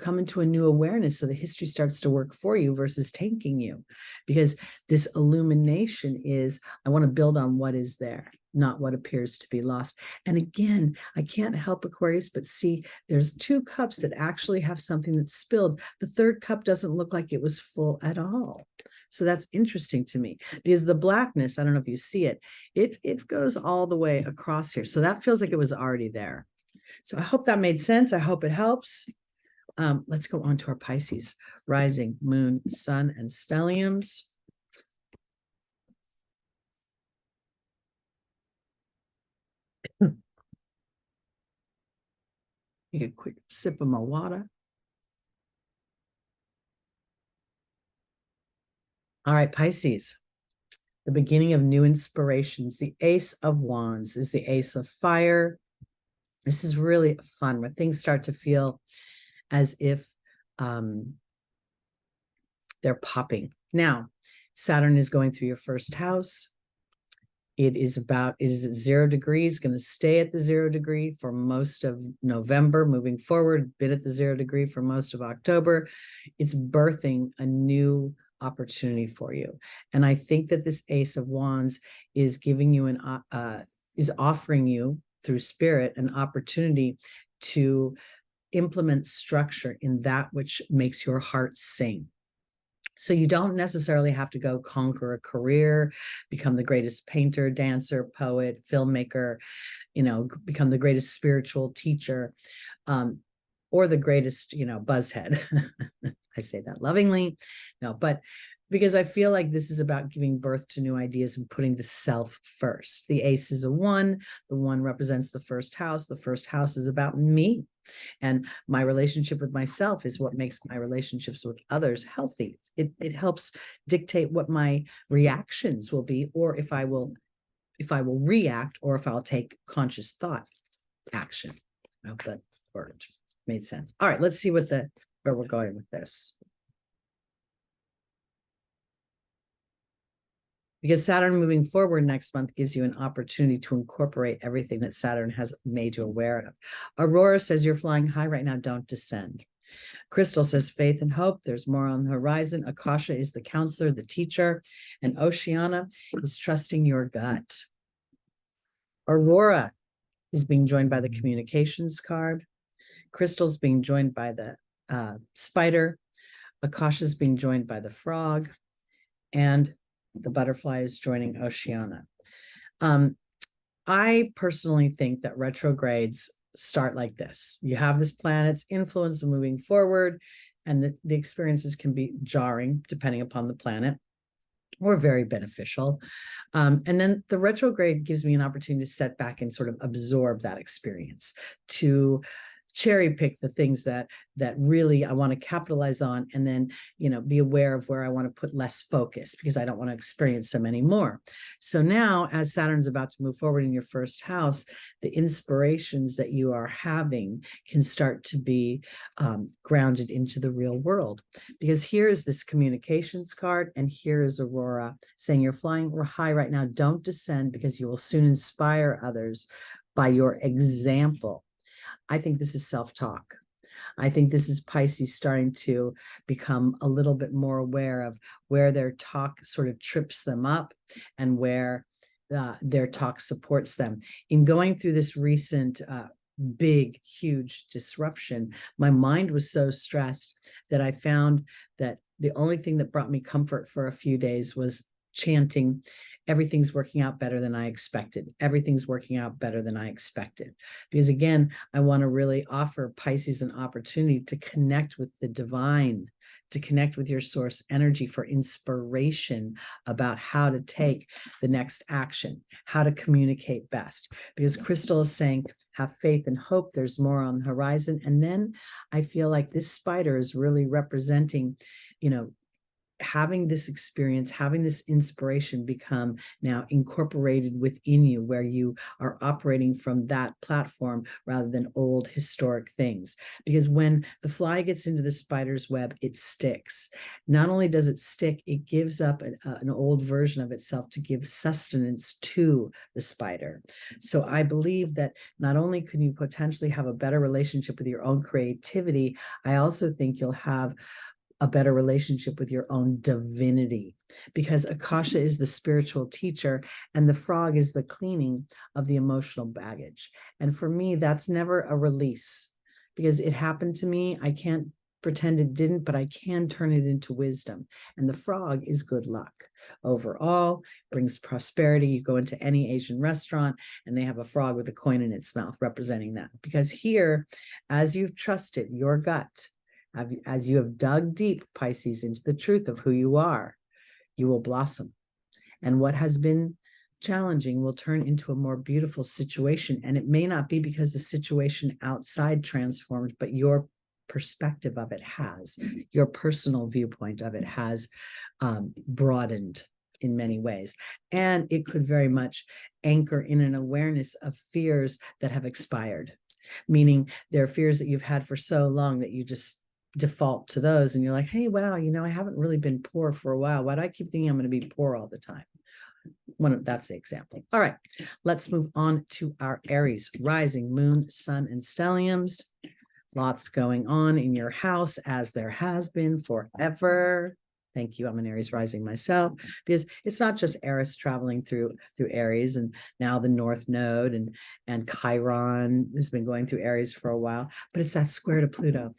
come into a new awareness, so the history starts to work for you versus tanking you, because this illumination is, I want to build on what is there, not what appears to be lost. And again, I can't help, Aquarius, but see there's 2 cups that actually have something that's spilled. The 3rd cup doesn't look like it was full at all. So that's interesting to me, because the blackness, I don't know if you see it, it goes all the way across here. So that feels like it was already there. So I hope that made sense. I hope it helps. Let's go on to our Pisces rising, moon, sun, and stelliums. Take a quick sip of my water. All right, Pisces, the beginning of new inspirations. The Ace of Wands is the Ace of Fire. This is really fun, where things start to feel as if they're popping. Now, Saturn is going through your first house. It is at 0 degrees, going to stay at the 0 degree for most of November, moving forward, been at the 0 degree for most of October. It's birthing a new opportunity for you. And I think that this Ace of Wands is giving you is offering you through spirit an opportunity to implement structure in that which makes your heart sing. So you don't necessarily have to go conquer a career, become the greatest painter, dancer, poet, filmmaker, become the greatest spiritual teacher, or the greatest, buzzhead. I say that lovingly. No, but because I feel like this is about giving birth to new ideas and putting the self first. The Ace is a 1. The 1 represents the first house. The first house is about me. And my relationship with myself is what makes my relationships with others healthy. It helps dictate what my reactions will be, or if I will react, or if I'll take conscious thought action. I hope that worked, made sense. All right, let's see where we're going with this. Because Saturn moving forward next month gives you an opportunity to incorporate everything that Saturn has made you aware of. Aurora says you're flying high right now, don't descend. Crystal says faith and hope, there's more on the horizon. Akasha is the counselor, the teacher, and Oceana is trusting your gut. Aurora is being joined by the communications card. Crystal's being joined by the spider. Akasha is being joined by the frog. And the butterfly is joining Oceana. I personally think that retrogrades start like this. You have this planet's influence moving forward, and the experiences can be jarring depending upon the planet, or very beneficial. And then the retrograde gives me an opportunity to set back and sort of absorb that experience, to cherry pick the things that really I want to capitalize on, and then, you know, be aware of where I want to put less focus because I don't want to experience so many more. So now, as Saturn's about to move forward in your first house, the inspirations that you are having can start to be grounded into the real world, because here is this communications card, and here is Aurora saying you're flying high right now. Don't descend, because you will soon inspire others by your example. I think this is self-talk. I think this is Pisces starting to become a little bit more aware of where their talk sort of trips them up and where their talk supports them. In going through this recent big, huge disruption, my mind was so stressed that I found that the only thing that brought me comfort for a few days was chanting, everything's working out better than I expected. Everything's working out better than I expected. Because again, I want to really offer Pisces an opportunity to connect with the divine, to connect with your source energy for inspiration about how to take the next action, how to communicate best. Because Crystal is saying, have faith and hope, there's more on the horizon. And then I feel like this spider is really representing, you know, having this experience, having this inspiration become now incorporated within you, where you are operating from that platform rather than old historic things. Because when the fly gets into the spider's web, it sticks. Not only does it stick, it gives up an old version of itself to give sustenance to the spider. So I believe that not only can you potentially have a better relationship with your own creativity, I also think you'll have a better relationship with your own divinity, because Akasha is the spiritual teacher and the frog is the cleaning of the emotional baggage. And for me, that's never a release, because it happened to me. I can't pretend it didn't, but I can turn it into wisdom. And the frog is good luck. Overall, brings prosperity. You go into any Asian restaurant and they have a frog with a coin in its mouth representing that. Because here, as you've trusted your gut, as you have dug deep, Pisces, into the truth of who you are, you will blossom. And what has been challenging will turn into a more beautiful situation. And it may not be because the situation outside transformed, but your perspective of it has, your personal viewpoint of it has broadened in many ways. And it could very much anchor in an awareness of fears that have expired, meaning there are fears that you've had for so long that you just default to those, and you're like, hey, wow, you know, I haven't really been poor for a while. Why do I keep thinking I'm going to be poor all the time? That's the example. All right, let's move on to our Aries rising, moon, sun, and stelliums. Lots going on in your house, as there has been forever. Thank you. I'm an Aries rising myself, because it's not just Eris traveling through Aries, and now the North Node and Chiron has been going through Aries for a while, but it's that square to Pluto.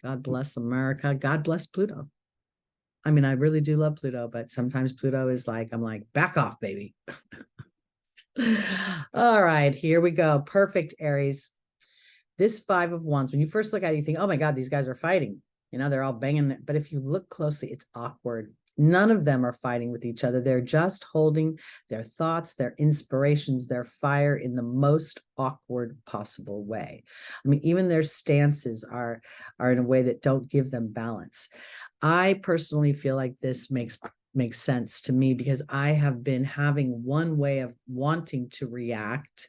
God bless America. God bless Pluto. I mean, I really do love Pluto, but sometimes Pluto is like, I'm like, back off, baby. All right, here we go. Perfect, Aries. This Five of Wands, when you first look at it, you think, oh my God, these guys are fighting. You know, they're all banging. But if you look closely, it's awkward. None of them are fighting with each other. They're just holding their thoughts, their inspirations, their fire in the most awkward possible way. I mean, even their stances are in a way that don't give them balance. I personally feel like this makes sense to me, because I have been having one way of wanting to react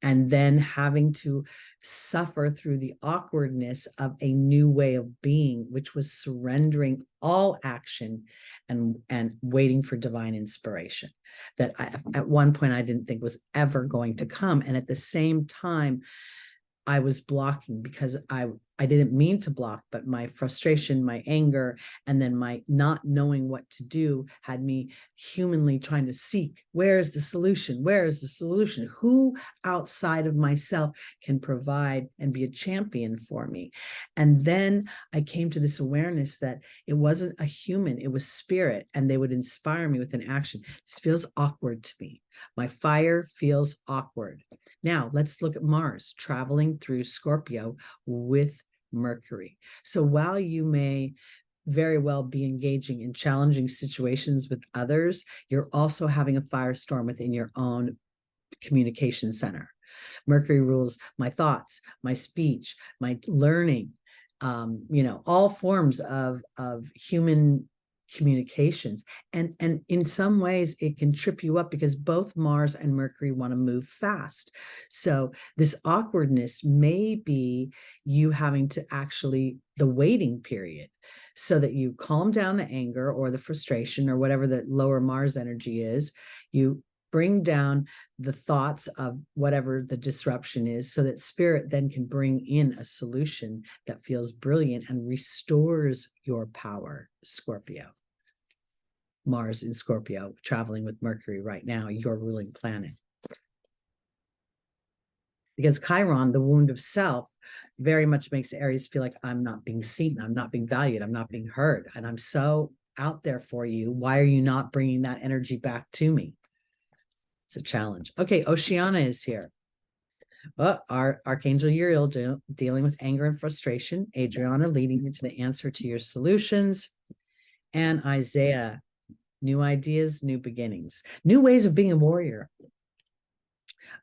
and then having to suffer through the awkwardness of a new way of being, which was surrendering all action and waiting for divine inspiration that at one point I didn't think was ever going to come. And at the same time, I was blocking because I didn't mean to block, but my frustration, my anger, and then my not knowing what to do had me humanly trying to seek, where is the solution? Where is the solution? Who outside of myself can provide and be a champion for me? And then I came to this awareness that it wasn't a human, it was spirit, and they would inspire me with an action. This feels awkward to me. My fire feels awkward. Now let's look at Mars traveling through Scorpio with Mercury. So while you may very well be engaging in challenging situations with others, you're also having a firestorm within your own communication center. Mercury rules my thoughts, my speech, my learning, all forms of human communications. And in some ways it can trip you up because both Mars and Mercury want to move fast. So this awkwardness may be you having to actually the waiting period so that you calm down the anger or the frustration or whatever the lower Mars energy is. You bring down the thoughts of whatever the disruption is so that spirit then can bring in a solution that feels brilliant and restores your power, Scorpio. Mars in Scorpio, traveling with Mercury right now, your ruling planet. Because Chiron, the wound of self, very much makes Aries feel like I'm not being seen, I'm not being valued, I'm not being heard, and I'm so out there for you. Why are you not bringing that energy back to me? It's a challenge. Okay, Oceana is here. Our Archangel Uriel dealing with anger and frustration. Adriana leading you to the answer to your solutions. And Isaiah, new ideas, new beginnings, new ways of being a warrior.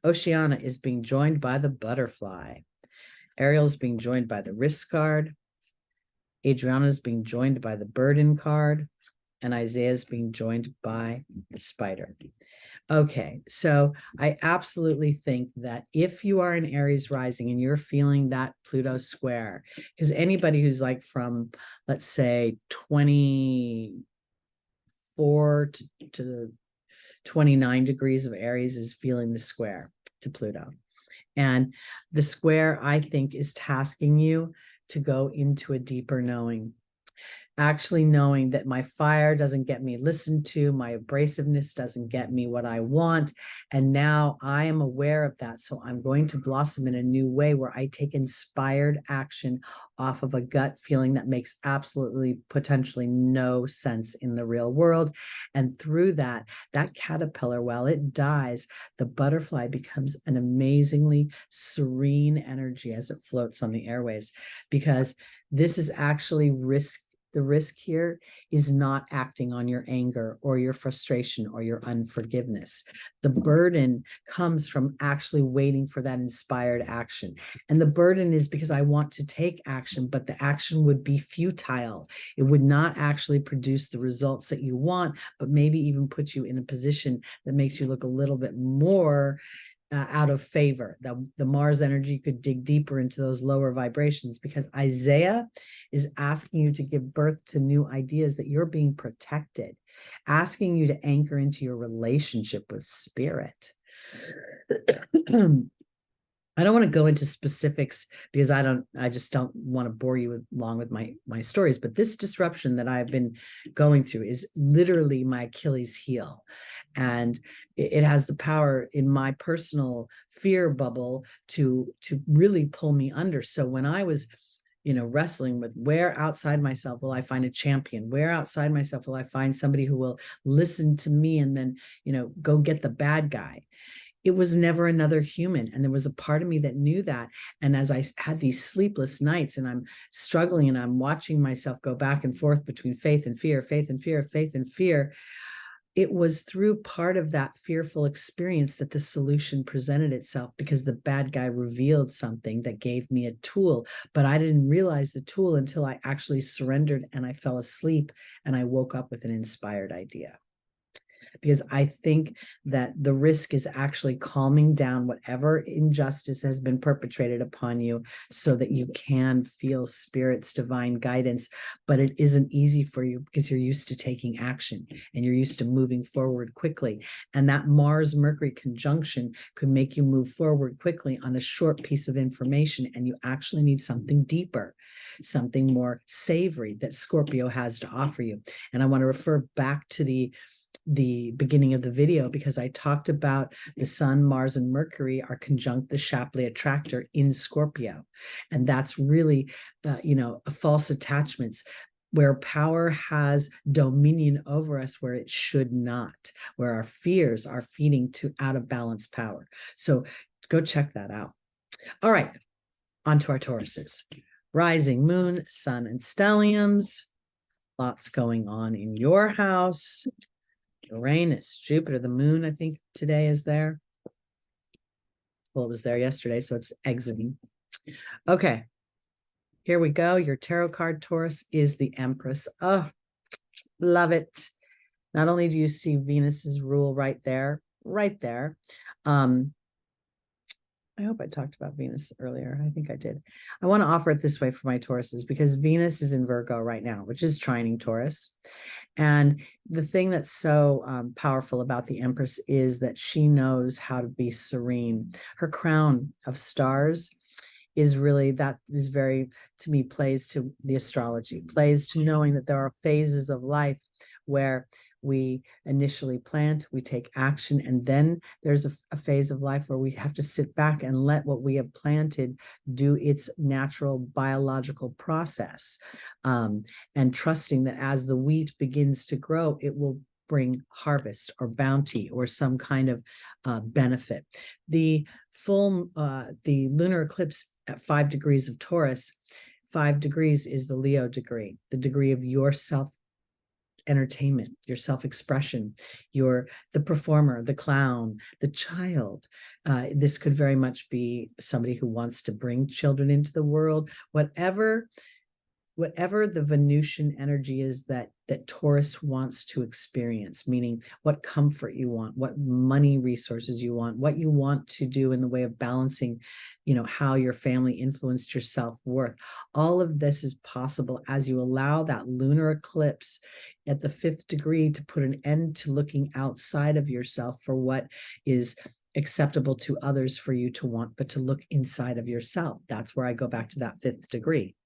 Oceana is being joined by the butterfly. Ariel is being joined by the risk card. Adriana is being joined by the burden card. And Isaiah is being joined by the spider. Okay, so I absolutely think that if you are an Aries rising and you're feeling that Pluto square, because anybody who's like from, let's say, 24 to 29 degrees of Aries is feeling the square to Pluto. And the square, I think, is tasking you to go into a deeper knowing. Actually knowing that my fire doesn't get me listened to, my abrasiveness doesn't get me what I want. And now I am aware of that. So I'm going to blossom in a new way where I take inspired action off of a gut feeling that makes absolutely potentially no sense in the real world. And through that caterpillar, while it dies, the butterfly becomes an amazingly serene energy as it floats on the airwaves, because this is actually risk. The risk here is not acting on your anger or your frustration or your unforgiveness. The burden comes from actually waiting for that inspired action. And the burden is because I want to take action, but the action would be futile. It would not actually produce the results that you want, but maybe even put you in a position that makes you look a little bit more out of favor. The Mars energy could dig deeper into those lower vibrations, because Isaiah is asking you to give birth to new ideas, that you're being protected, asking you to anchor into your relationship with spirit. I don't want to go into specifics because I just don't want to bore you along with my stories, but this disruption that I've been going through is literally my Achilles heel. And it has the power in my personal fear bubble to really pull me under. So when I was, wrestling with where outside myself will I find a champion, where outside myself will I find somebody who will listen to me and then, go get the bad guy. It was never another human. And there was a part of me that knew that. And as I had these sleepless nights and I'm struggling and I'm watching myself go back and forth between faith and fear, faith and fear, faith and fear, it was through part of that fearful experience that the solution presented itself, because the bad guy revealed something that gave me a tool, but I didn't realize the tool until I actually surrendered and I fell asleep and I woke up with an inspired idea. Because I think that the risk is actually calming down whatever injustice has been perpetrated upon you so that you can feel spirit's divine guidance. But it isn't easy for you because you're used to taking action and you're used to moving forward quickly. And that Mars-Mercury conjunction could make you move forward quickly on a short piece of information. And you actually need something deeper, something more savory that Scorpio has to offer you. And I want to refer back to the beginning of the video, because I talked about the Sun, Mars, and Mercury are conjunct the Shapley attractor in Scorpio. And that's really, false attachments, where power has dominion over us where it should not, where our fears are feeding to out of balance power. So go check that out. All right, on to our Tauruses. Rising, Moon, Sun, and stelliums. Lots going on in your house. Uranus, Jupiter, the moon, I think today is there. Well, it was there yesterday, so it's exiting. Okay, here we go. Your tarot card, Taurus, is the Empress. Oh, love it. Not only do you see Venus's rule right there, I hope I talked about Venus earlier. I think I did. I want to offer it this way for my Tauruses because Venus is in Virgo right now, which is trining Taurus. And the thing that's so powerful about the Empress is that she knows how to be serene. Her crown of stars is really, that is very, to me, plays to the astrology, plays to knowing that there are phases of life where we initially plant, we take action, and then there's a phase of life where we have to sit back and let what we have planted do its natural biological process, and trusting that as the wheat begins to grow, it will bring harvest or bounty or some kind of benefit. The lunar eclipse at 5 degrees of Taurus, 5 degrees is the Leo degree, the degree of your self entertainment, your self-expression, the performer, the clown, the child. This could very much be somebody who wants to bring children into the world. Whatever the Venusian energy is that Taurus wants to experience, meaning what comfort you want, what money resources you want, what you want to do in the way of balancing, how your family influenced your self-worth. All of this is possible as you allow that lunar eclipse at the 5th degree to put an end to looking outside of yourself for what is acceptable to others for you to want, but to look inside of yourself. That's where I go back to that 5th degree,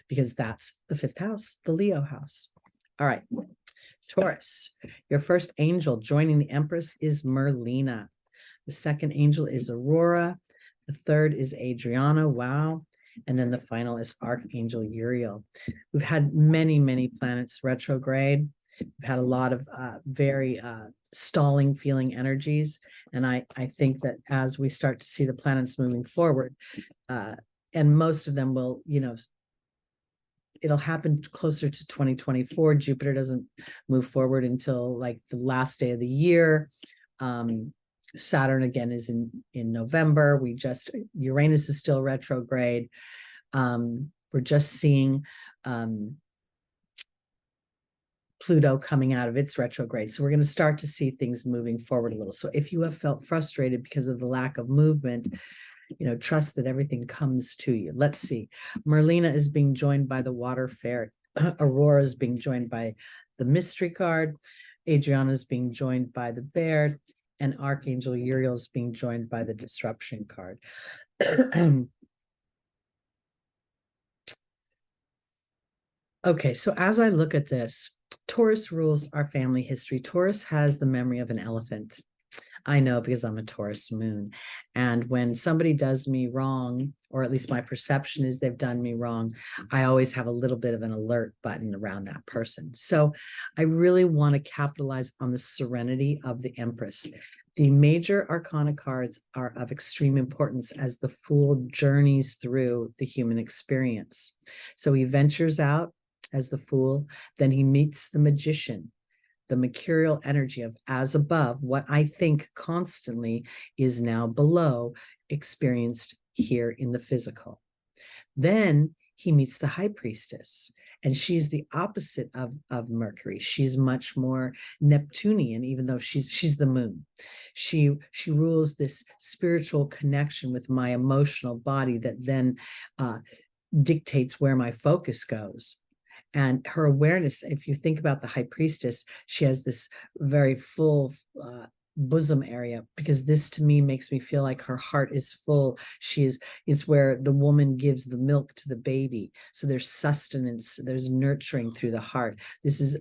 because that's the 5th house, the Leo house. All right, Taurus, your first angel joining the Empress is Merlina. The second angel is Aurora. The third is Adriana. Wow. And then the final is Archangel Uriel. We've had many, many planets retrograde. We've had a lot of very stalling feeling energies. And I think that as we start to see the planets moving forward, and most of them will, it'll happen closer to 2024. Jupiter doesn't move forward until like the last day of the year. Saturn again is in November. Uranus is still retrograde. We're just seeing Pluto coming out of its retrograde. So we're going to start to see things moving forward a little. So if you have felt frustrated because of the lack of movement, trust that everything comes to you. Let's see. Merlina is being joined by the water fairy. Aurora is being joined by the mystery card. Adriana is being joined by the bear. And Archangel Uriel is being joined by the disruption card. Okay, so as I look at this, Taurus rules our family history. Taurus has the memory of an elephant. I know because I'm a Taurus moon. And when somebody does me wrong, or at least my perception is they've done me wrong, I always have a little bit of an alert button around that person. So I really want to capitalize on the serenity of the Empress. The major arcana cards are of extreme importance as the Fool journeys through the human experience. So he ventures out as the Fool, then he meets the Magician, the mercurial energy of as above, what I think constantly is now below, experienced here in the physical. Then he meets the High Priestess, and she's the opposite of Mercury. She's much more Neptunian, even though she's the moon. She rules this spiritual connection with my emotional body that then dictates where my focus goes. And her awareness, if you think about the High Priestess, she has this very full bosom area, because this to me makes me feel like her heart is full. It's where the woman gives the milk to the baby. So there's sustenance, there's nurturing through the heart. This is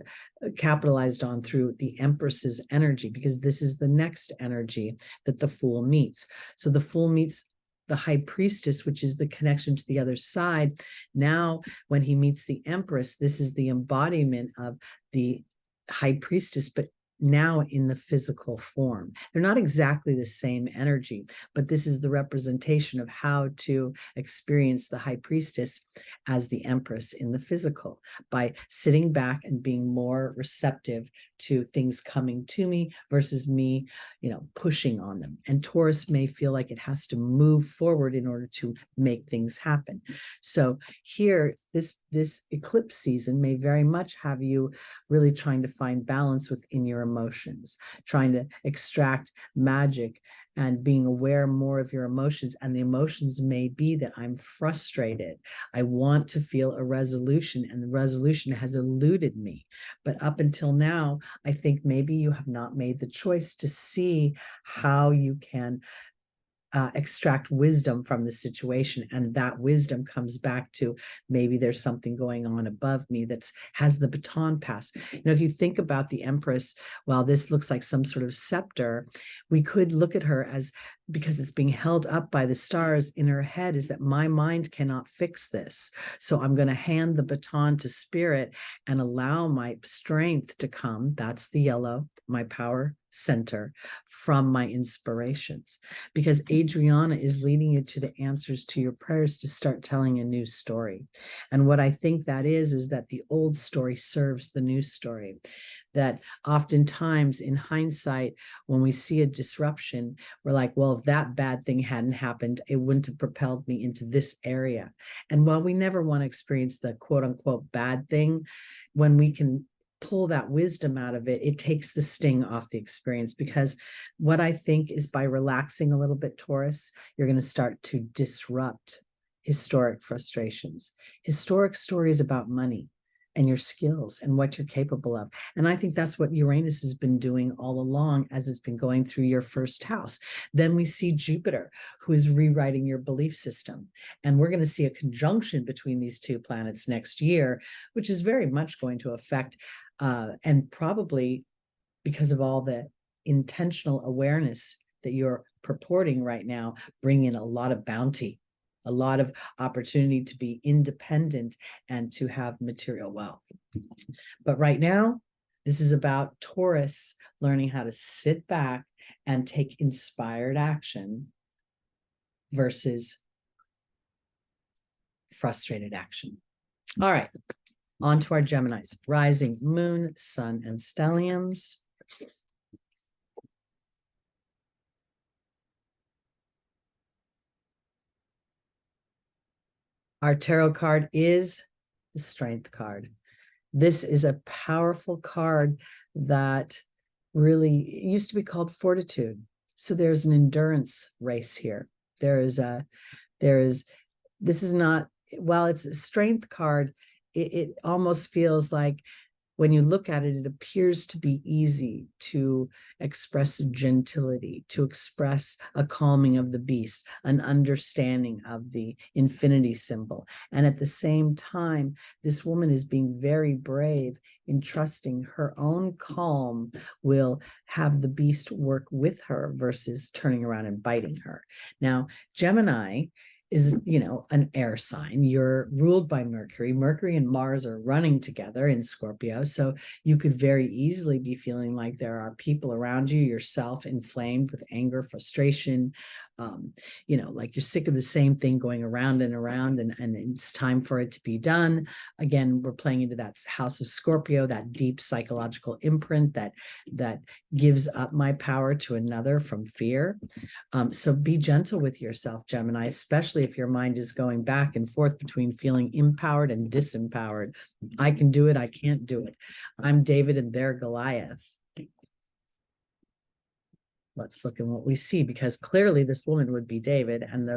capitalized on through the Empress's energy, because this is the next energy that the Fool meets. So the Fool meets the High Priestess, which is the connection to the other side. Now, when he meets the Empress, this is the embodiment of the High Priestess, but now in the physical form. They're not exactly the same energy, but this is the representation of how to experience the High Priestess as the Empress in the physical, by sitting back and being more receptive to things coming to me versus me, pushing on them. And Taurus may feel like it has to move forward in order to make things happen. So here, this eclipse season may very much have you really trying to find balance within your emotions, trying to extract magic and being aware more of your emotions. And the emotions may be that I'm frustrated. I want to feel a resolution, and the resolution has eluded me. But up until now, I think maybe you have not made the choice to see how you can extract wisdom from the situation, and that wisdom comes back to maybe there's something going on above me that's has the baton pass. If you think about the Empress, while this looks like some sort of scepter, we could look at her as, because it's being held up by the stars in her head, is that my mind cannot fix this, so I'm going to hand the baton to spirit and allow my strength to come. That's the yellow, my power center, from my inspirations, because Adriana is leading you to the answers to your prayers to start telling a new story. And what I think that is that the old story serves the new story. That oftentimes in hindsight, when we see a disruption, we're like, well, if that bad thing hadn't happened, it wouldn't have propelled me into this area. And while we never want to experience the quote unquote bad thing, when we can pull that wisdom out of it, it takes the sting off the experience. Because what I think is, by relaxing a little bit, Taurus, you're going to start to disrupt historic frustrations, historic stories about money and your skills and what you're capable of. And I think that's what Uranus has been doing all along as it's been going through your first house. Then we see Jupiter, who is rewriting your belief system. And we're going to see a conjunction between these two planets next year, which is very much going to affect, and probably because of all the intentional awareness that you're purporting right now, bring in a lot of bounty, a lot of opportunity to be independent and to have material wealth. But right now, this is about Taurus learning how to sit back and take inspired action versus frustrated action. All right, on to our Geminis, rising, moon, sun, and stelliums. Our tarot card is the Strength card. This is a powerful card that really used to be called Fortitude. So there's an endurance race here. This is not, while it's a Strength card, it almost feels like, when you look at it, it appears to be easy to express gentility, to express a calming of the beast, an understanding of the infinity symbol. And at the same time, this woman is being very brave in trusting her own calm will have the beast work with her versus turning around and biting her. Now, Gemini is, an air sign. You're ruled by Mercury. Mercury and Mars are running together in Scorpio. So you could very easily be feeling like there are people around you, yourself inflamed with anger, frustration, like you're sick of the same thing going around and around, and it's time for it to be done. Again, we're playing into that house of Scorpio, that deep psychological imprint that gives up my power to another from fear. So be gentle with yourself, Gemini, especially if your mind is going back and forth between feeling empowered and disempowered. I can do it, I can't do it. I'm David and they're Goliath. Let's look at what we see, because clearly this woman would be David and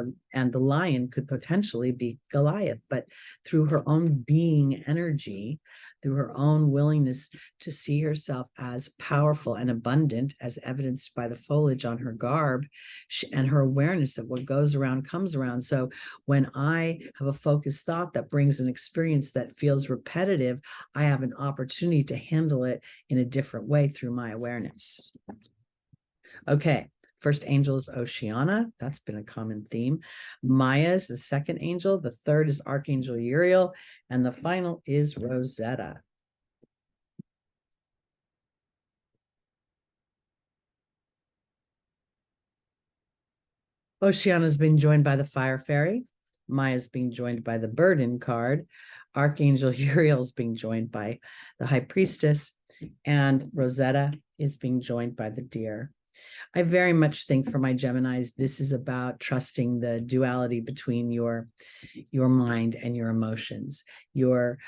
the lion could potentially be Goliath, but through her own being energy, through her own willingness to see herself as powerful and abundant, as evidenced by the foliage on her garb, and her awareness that what goes around comes around. So when I have a focused thought that brings an experience that feels repetitive, I have an opportunity to handle it in a different way through my awareness. Okay, first angel is Oceana. That's been a common theme. Maya is the second angel. The third is Archangel Uriel. And the final is Rosetta. Oceana is being joined by the Fire Fairy. Maya is being joined by the Burden card. Archangel Uriel is being joined by the High Priestess. and Rosetta is being joined by the deer. I very much think for my Geminis, this is about trusting the duality between your mind and your emotions, your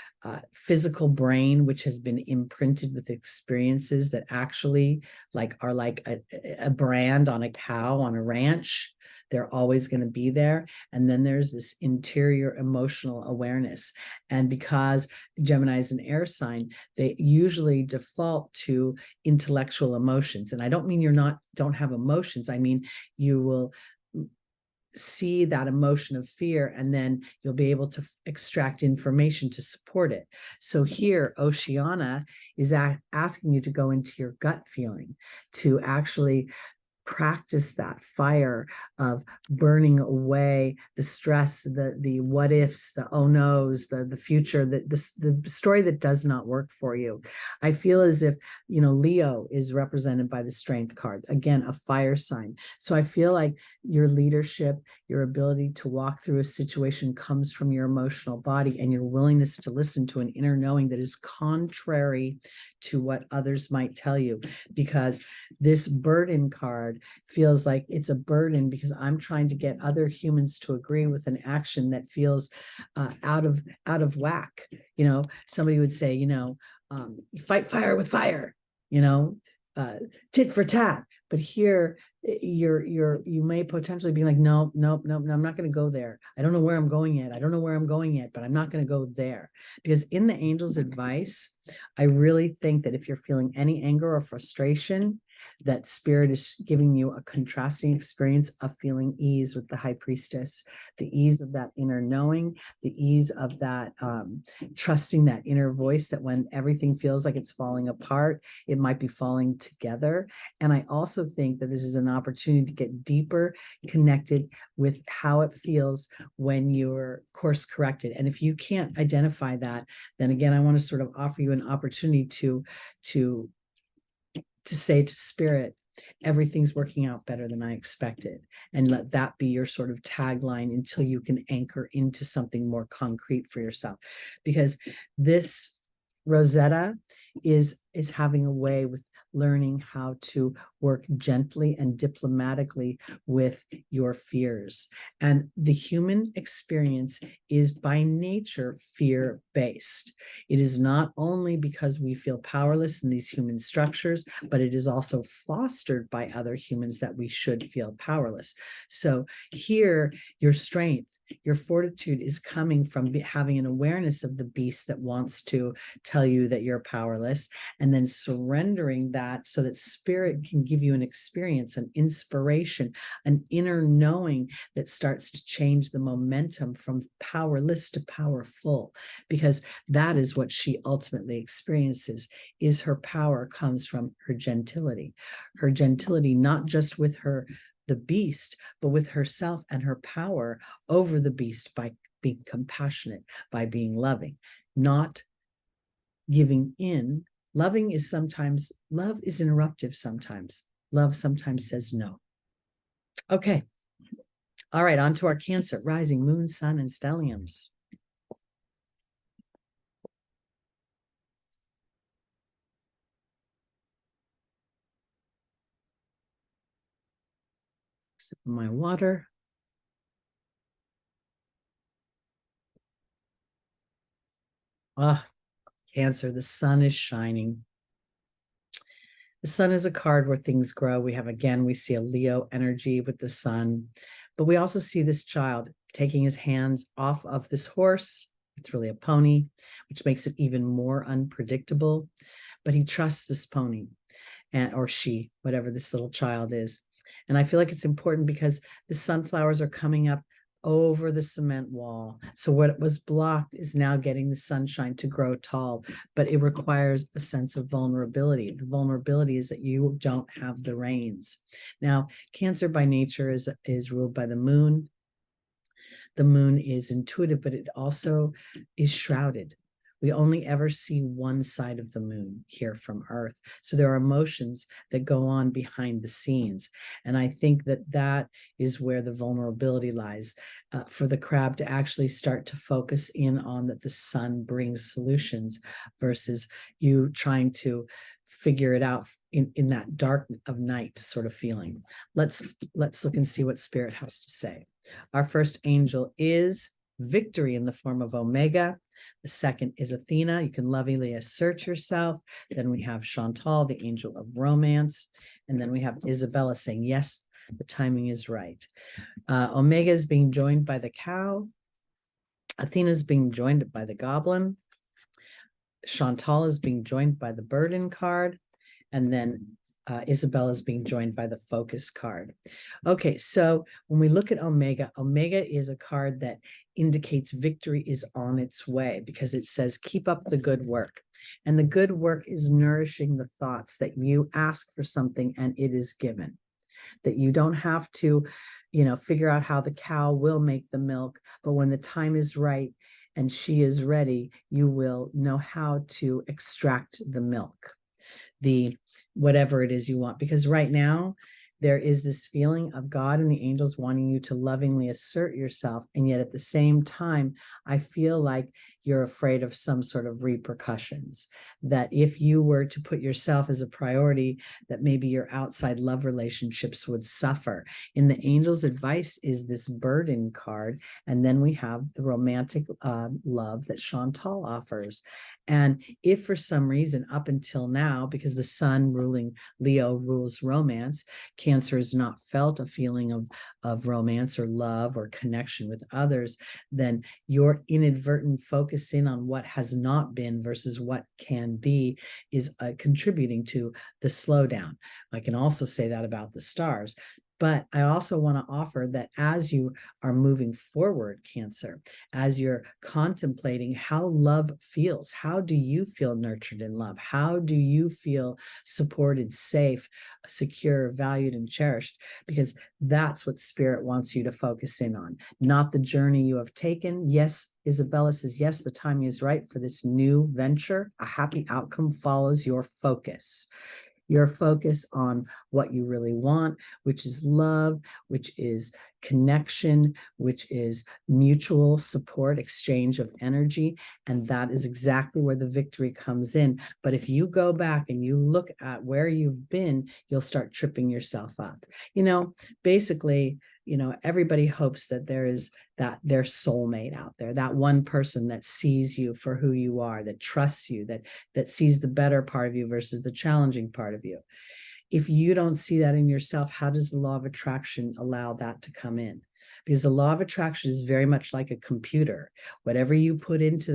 physical brain, which has been imprinted with experiences that actually are like a brand on a cow on a ranch. They're always going to be there. And then there's this interior emotional awareness. And because Gemini is an air sign, they usually default to intellectual emotions. And I don't mean don't have emotions. I mean, you will see that emotion of fear, and then you'll be able to extract information to support it. So here, Oceana is asking you to go into your gut feeling, to actually practice that fire of burning away the stress, the what ifs, the oh no's, the future, the story that does not work for you. I feel as if, Leo is represented by the Strength card, again, a fire sign. So I feel like your leadership, your ability to walk through a situation comes from your emotional body and your willingness to listen to an inner knowing that is contrary to what others might tell you, because this burden card feels like it's a burden because I'm trying to get other humans to agree with an action that feels out of whack. Somebody would say, fight fire with fire, tit for tat. But here you may potentially be like, no, I'm not going to go there. I don't know where I'm going yet. But I'm not going to go there. Because in the angel's advice, I really think that if you're feeling any anger or frustration, that spirit is giving you a contrasting experience of feeling ease with the high priestess, the ease of that inner knowing, the ease of that trusting that inner voice, that when everything feels like it's falling apart, it might be falling together. And I also think that this is an opportunity to get deeper connected with how it feels when you're course corrected. And if you can't identify that, then again, I want to sort of offer you an opportunity to say to spirit, everything's working out better than I expected. And let that be your sort of tagline until you can anchor into something more concrete for yourself. Because this Rosetta is having a way with learning how to work gently and diplomatically with your fears. And the human experience is by nature fear-based. It is not only because we feel powerless in these human structures, but it is also fostered by other humans that we should feel powerless. So here, your strength, your fortitude is coming from having an awareness of the beast that wants to tell you that you're powerless, and then surrendering that so that spirit can give you an experience, an inspiration, an inner knowing that starts to change the momentum from powerless to powerful, because that is what she ultimately experiences. Is her power comes from her gentility, not just with the beast, but with herself and her power over the beast by being compassionate, by being loving, not giving in. Love is interruptive sometimes. Love sometimes says no. Okay. All right, on to our Cancer, rising, moon, sun, and stelliums. Sip of my water. Cancer, the sun is shining. The sun is a card where things grow. We see a Leo energy with the sun, but we also see this child taking his hands off of this horse. It's really a pony, which makes it even more unpredictable, but he trusts this pony, or she, whatever this little child is. And I feel like it's important because the sunflowers are coming up over the cement wall. So what was blocked is now getting the sunshine to grow tall, but it requires a sense of vulnerability. The vulnerability is that you don't have the reins. Now, Cancer by nature is ruled by the moon. The moon is intuitive, but it also is shrouded. We only ever see one side of the moon here from Earth. So there are emotions that go on behind the scenes. And I think that that is where the vulnerability lies, for the crab to actually start to focus in on that the sun brings solutions versus you trying to figure it out in that dark of night sort of feeling. Let's look and see what Spirit has to say. Our first angel is Victory in the form of Omega. The second is Athena. You can lovingly assert yourself. Then we have Chantal, the angel of romance. And then we have Isabella saying, yes, the timing is right. Omega is being joined by the cow. Athena is being joined by the goblin. Chantal is being joined by the burden card. And then Isabella is being joined by the focus card. Okay, so when we look at Omega, Omega is a card that indicates victory is on its way because it says, keep up the good work. And the good work is nourishing the thoughts that you ask for something and it is given. That you don't have to, figure out how the cow will make the milk, but when the time is right and she is ready, you will know how to extract the milk. Whatever it is you want, because right now there is this feeling of God and the angels wanting you to lovingly assert yourself. And yet at the same time, I feel like you're afraid of some sort of repercussions, that if you were to put yourself as a priority, that maybe your outside love relationships would suffer. In the angels' advice is this burden card. And then we have the romantic love that Chantal offers. And if for some reason up until now, because the sun ruling Leo rules romance, Cancer has not felt a feeling of romance or love or connection with others, then your inadvertent focus in on what has not been versus what can be is contributing to the slowdown. I can also say that about the stars. But I also want to offer that as you are moving forward, Cancer, as you're contemplating how love feels, how do you feel nurtured in love? How do you feel supported, safe, secure, valued, and cherished? Because that's what Spirit wants you to focus in on, not the journey you have taken. Yes, Isabella says, yes, the timing is right for this new venture. A happy outcome follows your focus. Your focus on what you really want, which is love, which is connection, which is mutual support, exchange of energy. And that is exactly where the victory comes in. But if you go back and you look at where you've been, you'll start tripping yourself up. Basically, everybody hopes that there is their soulmate out there, that one person that sees you for who you are, that trusts you, that sees the better part of you versus the challenging part of you. If you don't see that in yourself, how does the law of attraction allow that to come in? Because the law of attraction is very much like a computer. Whatever you put into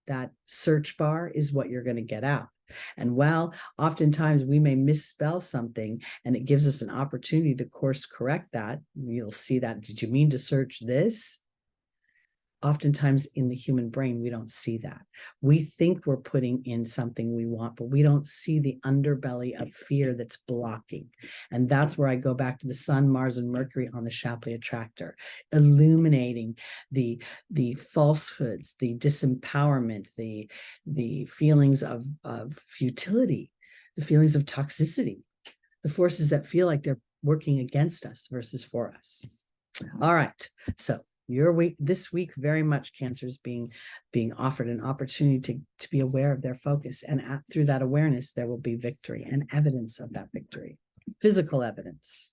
that search bar is what you're going to get out. And while oftentimes we may misspell something and it gives us an opportunity to course correct that, you'll see that, did you mean to search this? Oftentimes in the human brain, we don't see that. We think we're putting in something we want, but we don't see the underbelly of fear that's blocking. And that's where I go back to the sun, Mars, and Mercury on the Shapley attractor, illuminating the falsehoods, the disempowerment, the feelings of futility, the feelings of toxicity, the forces that feel like they're working against us versus for us. All right. So this week, very much Cancer is being offered an opportunity to be aware of their focus. And through that awareness, there will be victory and evidence of that victory, physical evidence,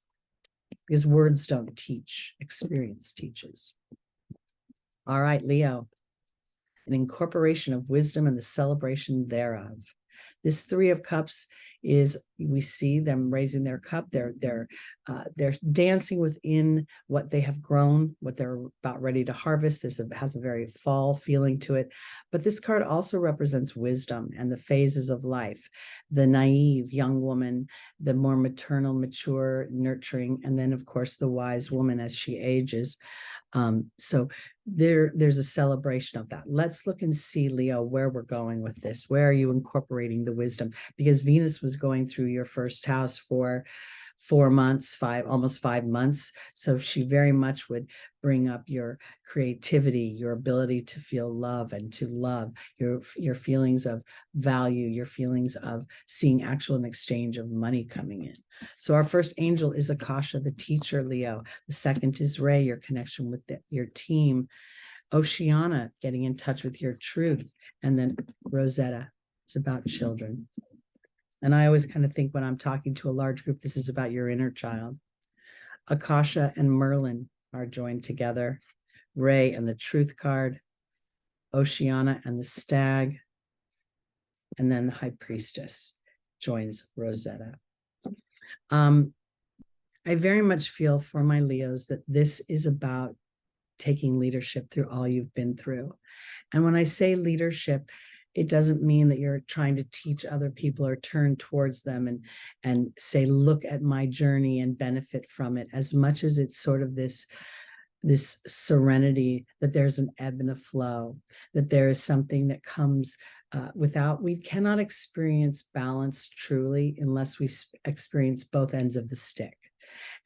because words don't teach, experience teaches. All right, Leo, an incorporation of wisdom and the celebration thereof. This Three of Cups is, we see them raising their cup. They're dancing within what they have grown, what they're about ready to harvest. This has a very fall feeling to it. But this card also represents wisdom and the phases of life, the naive young woman, the more maternal, mature, nurturing, and then of course the wise woman as she ages. So there's a celebration of that. Let's look and see, Leo, where we're going with this. Where are you incorporating the wisdom? Because Venus was going through your first house for 4 months, almost 5 months. So she very much would bring up your creativity, your ability to feel love and to love, your feelings of value, your feelings of seeing actual an exchange of money coming in. So our first angel is Akasha, the teacher, Leo. The second is Ray, your connection with your team. Oceana, getting in touch with your truth. And then Rosetta, it's about children. And I always kind of think when I'm talking to a large group, this is about your inner child. Akasha and Merlin are joined together. Ray and the Truth card. Oceana and the Stag. And then the High Priestess joins Rosetta. I very much feel for my Leos that this is about taking leadership through all you've been through. And when I say leadership, it doesn't mean that you're trying to teach other people or turn towards them and say, look at my journey and benefit from it, as much as it's sort of this serenity, that there's an ebb and a flow, that there is something that comes we cannot experience balance truly unless we experience both ends of the stick.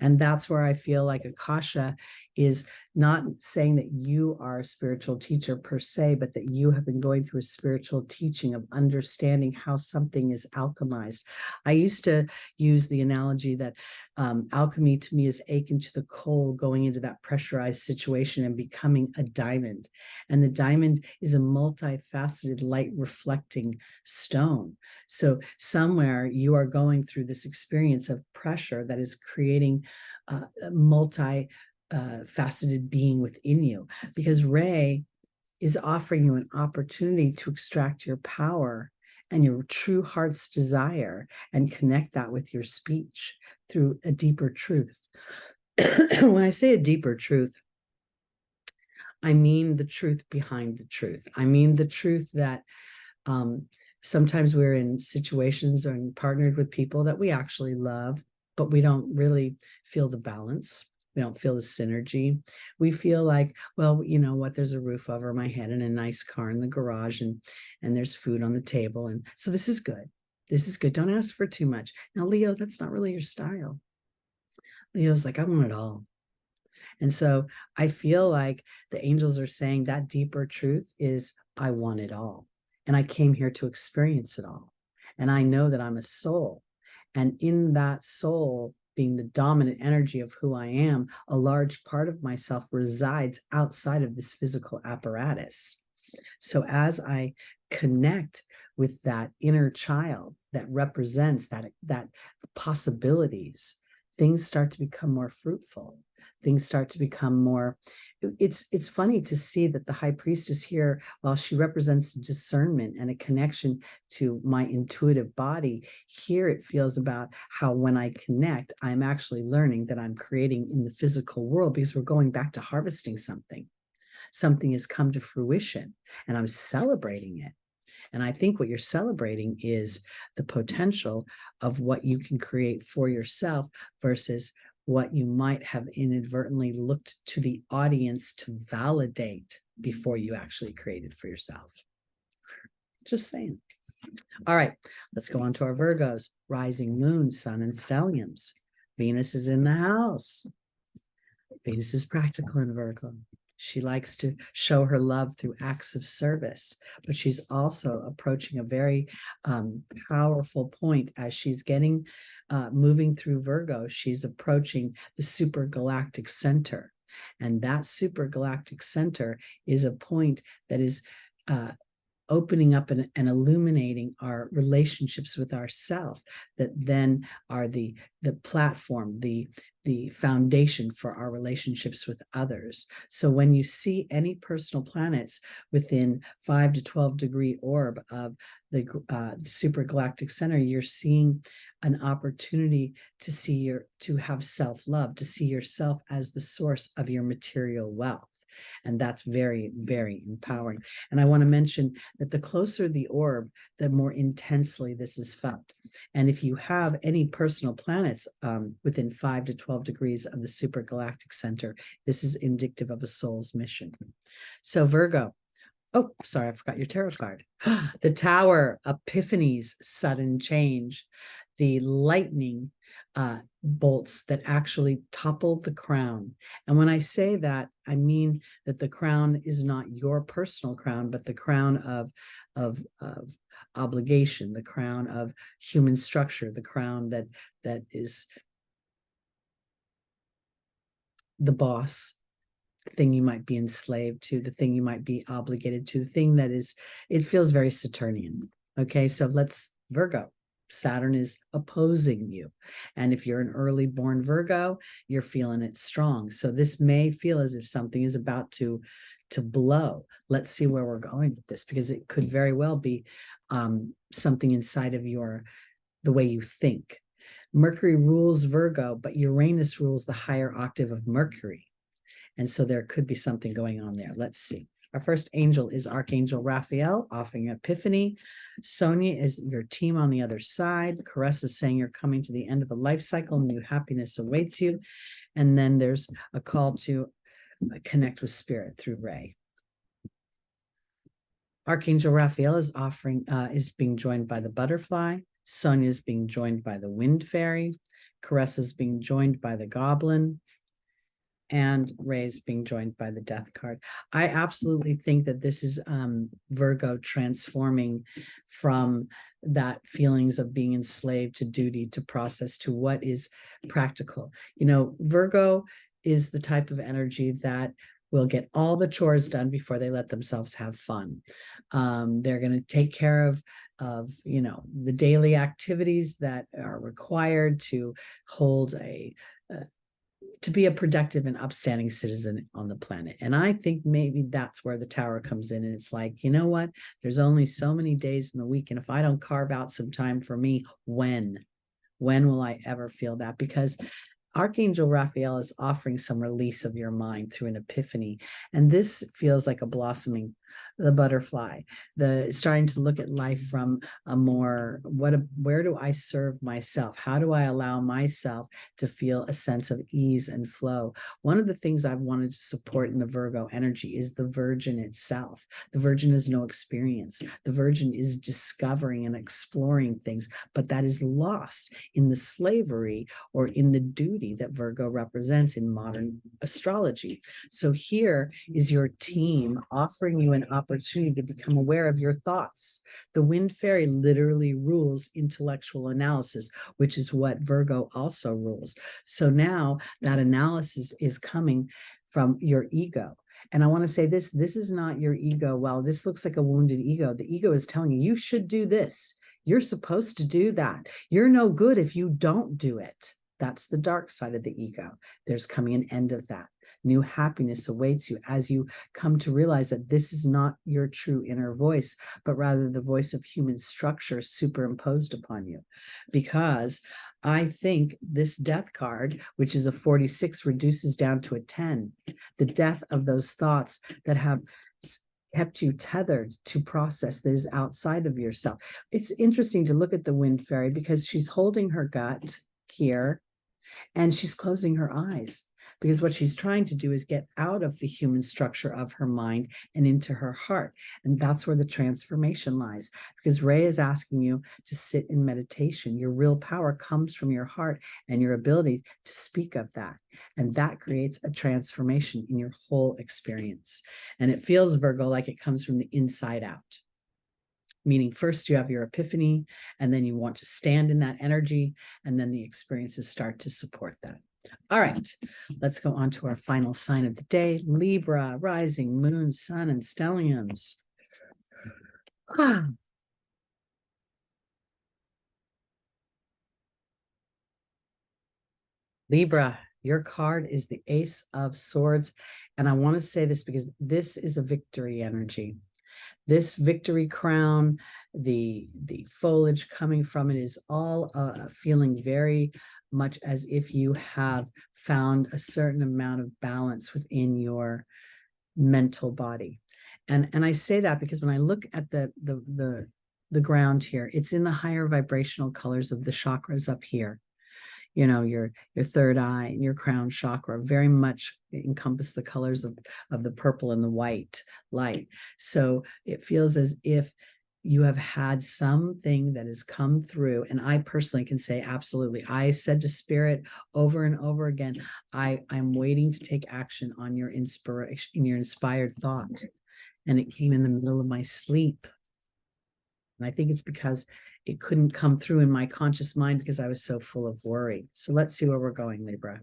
And that's where I feel like Akasha is not saying that you are a spiritual teacher per se, but that you have been going through a spiritual teaching of understanding how something is alchemized. I used to use the analogy that alchemy to me is akin to the coal going into that pressurized situation and becoming a diamond. And the diamond is a multifaceted light reflecting stone. So somewhere you are going through this experience of pressure that is creating a multi-faceted being within you, because Ray is offering you an opportunity to extract your power and your true heart's desire and connect that with your speech through a deeper truth. When I say a deeper truth, I mean the truth behind the truth. I mean the truth that sometimes we're in situations and partnered with people that we actually love, but we don't really feel the balance. We don't feel the synergy. We feel like, well, you know what, there's a roof over my head and a nice car in the garage and there's food on the table. And so this is good. This is good. Don't ask for too much. Now, Leo, that's not really your style. Leo's like, I want it all. And so I feel like the angels are saying that deeper truth is, I want it all. And I came here to experience it all. And I know that I'm a soul. And in that soul, being the dominant energy of who I am, a large part of myself resides outside of this physical apparatus. So as I connect with that inner child that represents that possibilities, things start to become more fruitful. Things start to become more, it's funny to see that the High Priestess here, while she represents discernment and a connection to my intuitive body, here it feels about how when I connect, I'm actually learning that I'm creating in the physical world, because we're going back to harvesting something. Something has come to fruition and I'm celebrating it. And I think what you're celebrating is the potential of what you can create for yourself versus what you might have inadvertently looked to the audience to validate before you actually created for yourself. Just saying. All right, let's go on to our Virgos. Rising moon, sun, and stelliums. Venus is in the house. Venus is practical in Virgo. She likes to show her love through acts of service, but she's also approaching a very powerful point as she's moving through Virgo. She's approaching the supergalactic center. And that supergalactic center is a point that is opening up and illuminating our relationships with ourself, that then are the platform, the foundation for our relationships with others. So when you see any personal planets within 5 to 12 degree orb of the supergalactic center, you're seeing an opportunity to have self-love, to see yourself as the source of your material wealth. And that's very, very empowering. And I want to mention that the closer the orb, the more intensely this is felt. And if you have any personal planets within 5 to 12 degrees of the supergalactic center, this is indicative of a soul's mission. So Virgo. Oh, sorry, I forgot your tarot card. The Tower, epiphanies, sudden change. The lightning bolts that actually topple the crown. And when I say that, I mean that the crown is not your personal crown, but the crown of obligation, the crown of human structure, the crown that is the boss thing you might be enslaved to, the thing you might be obligated to, the thing that is, it feels very Saturnian. Okay, so let's Virgo. Saturn is opposing you. And if you're an early born Virgo, you're feeling it strong. So this may feel as if something is about to blow. Let's see where we're going with this, because it could very well be something inside of the way you think. Mercury rules Virgo, but Uranus rules the higher octave of Mercury. And so there could be something going on there. Let's see. Our first angel is Archangel Raphael, offering epiphany. Sonia is your team on the other side. Caressa is saying you're coming to the end of a life cycle. New happiness awaits you. And then there's a call to connect with spirit through Ray. Archangel Raphael is being joined by the butterfly. Sonia is being joined by the wind fairy. Caressa is being joined by the goblin. And Ray's being joined by the death card. I absolutely think that this is Virgo transforming from that feelings of being enslaved to duty, to process, to what is practical. You know, Virgo is the type of energy that will get all the chores done before they let themselves have fun. They're going to take care of the daily activities that are required to hold to be a productive and upstanding citizen on the planet. And I think maybe that's where the Tower comes in. And it's like, you know what? There's only so many days in the week. And if I don't carve out some time for me, when will I ever feel that? Because Archangel Raphael is offering some release of your mind through an epiphany. And this feels like a blossoming, the butterfly, the starting to look at life from a more, where do I serve myself? How do I allow myself to feel a sense of ease and flow? One of the things I've wanted to support in the Virgo energy is the Virgin itself. The Virgin is no experience. The Virgin is discovering and exploring things, but that is lost in the slavery or in the duty that Virgo represents in modern astrology. So here is your team offering you an opportunity to become aware of your thoughts. The wind fairy literally rules intellectual analysis, which is what Virgo also rules. So now that analysis is coming from your ego. And I want to say this is not your ego. Well, this looks like a wounded ego. The ego is telling you, you should do this. You're supposed to do that. You're no good if you don't do it. That's the dark side of the ego. There's coming an end of that. New happiness awaits you as you come to realize that this is not your true inner voice, but rather the voice of human structure superimposed upon you. Because I think this death card, which is a 46, reduces down to a 10. The death of those thoughts that have kept you tethered to process that is outside of yourself. It's interesting to look at the wind fairy because she's holding her gut here and she's closing her eyes, because what she's trying to do is get out of the human structure of her mind and into her heart. And that's where the transformation lies, because Ray is asking you to sit in meditation. Your real power comes from your heart and your ability to speak of that. And that creates a transformation in your whole experience. And it feels, Virgo, like it comes from the inside out. Meaning first you have your epiphany, and then you want to stand in that energy, and then the experiences start to support that. All right, let's go on to our final sign of the day, Libra, rising, moon, sun, and stelliums. Libra, your card is the Ace of Swords. And I want to say this because this is a victory energy. This victory crown, the foliage coming from it is all feeling very much as if you have found a certain amount of balance within your mental body. And I say that because when I look at the ground here, it's in the higher vibrational colors of the chakras up here. You know, your third eye and your crown chakra very much encompass the colors of the purple and the white light. So it feels as if you have had something that has come through. And I personally can say, absolutely. I said to Spirit over and over again, I'm waiting to take action on your inspiration, in your inspired thought. And it came in the middle of my sleep. And I think it's because it couldn't come through in my conscious mind because I was so full of worry. So let's see where we're going, Libra,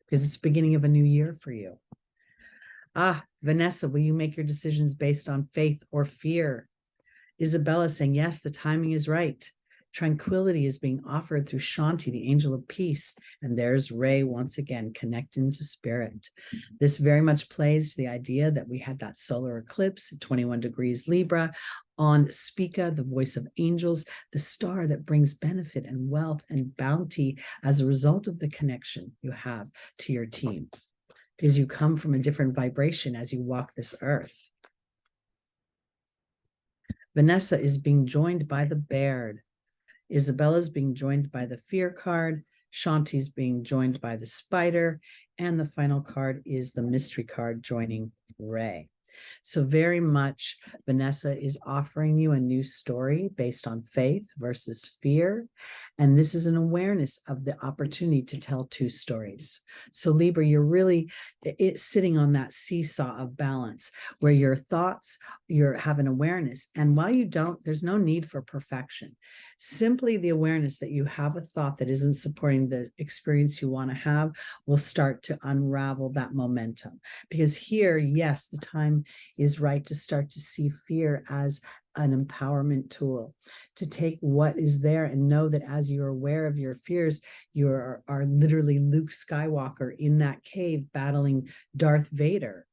because it's the beginning of a new year for you. Vanessa, will you make your decisions based on faith or fear? Isabella saying, yes, the timing is right. Tranquility is being offered through Shanti, the angel of peace. And there's Ray once again connecting to spirit. This very much plays to the idea that we had that solar eclipse at 21 degrees Libra on Spica, the voice of angels, the star that brings benefit and wealth and bounty as a result of the connection you have to your team, because you come from a different vibration as you walk this earth. Vanessa is being joined by the Baird. Isabella's being joined by the Fear card. Shanti's being joined by the Spider. And the final card is the Mystery card joining Ray. So very much Vanessa is offering you a new story based on faith versus fear. And this is an awareness of the opportunity to tell two stories. So Libra, you're really sitting on that seesaw of balance where your thoughts, you have an awareness. And while you don't, there's no need for perfection. Simply the awareness that you have a thought that isn't supporting the experience you want to have will start to unravel that momentum. Because here, yes, the time is right to start to see fear as an empowerment tool, to take what is there and know that as you're aware of your fears, you are literally Luke Skywalker in that cave battling Darth Vader.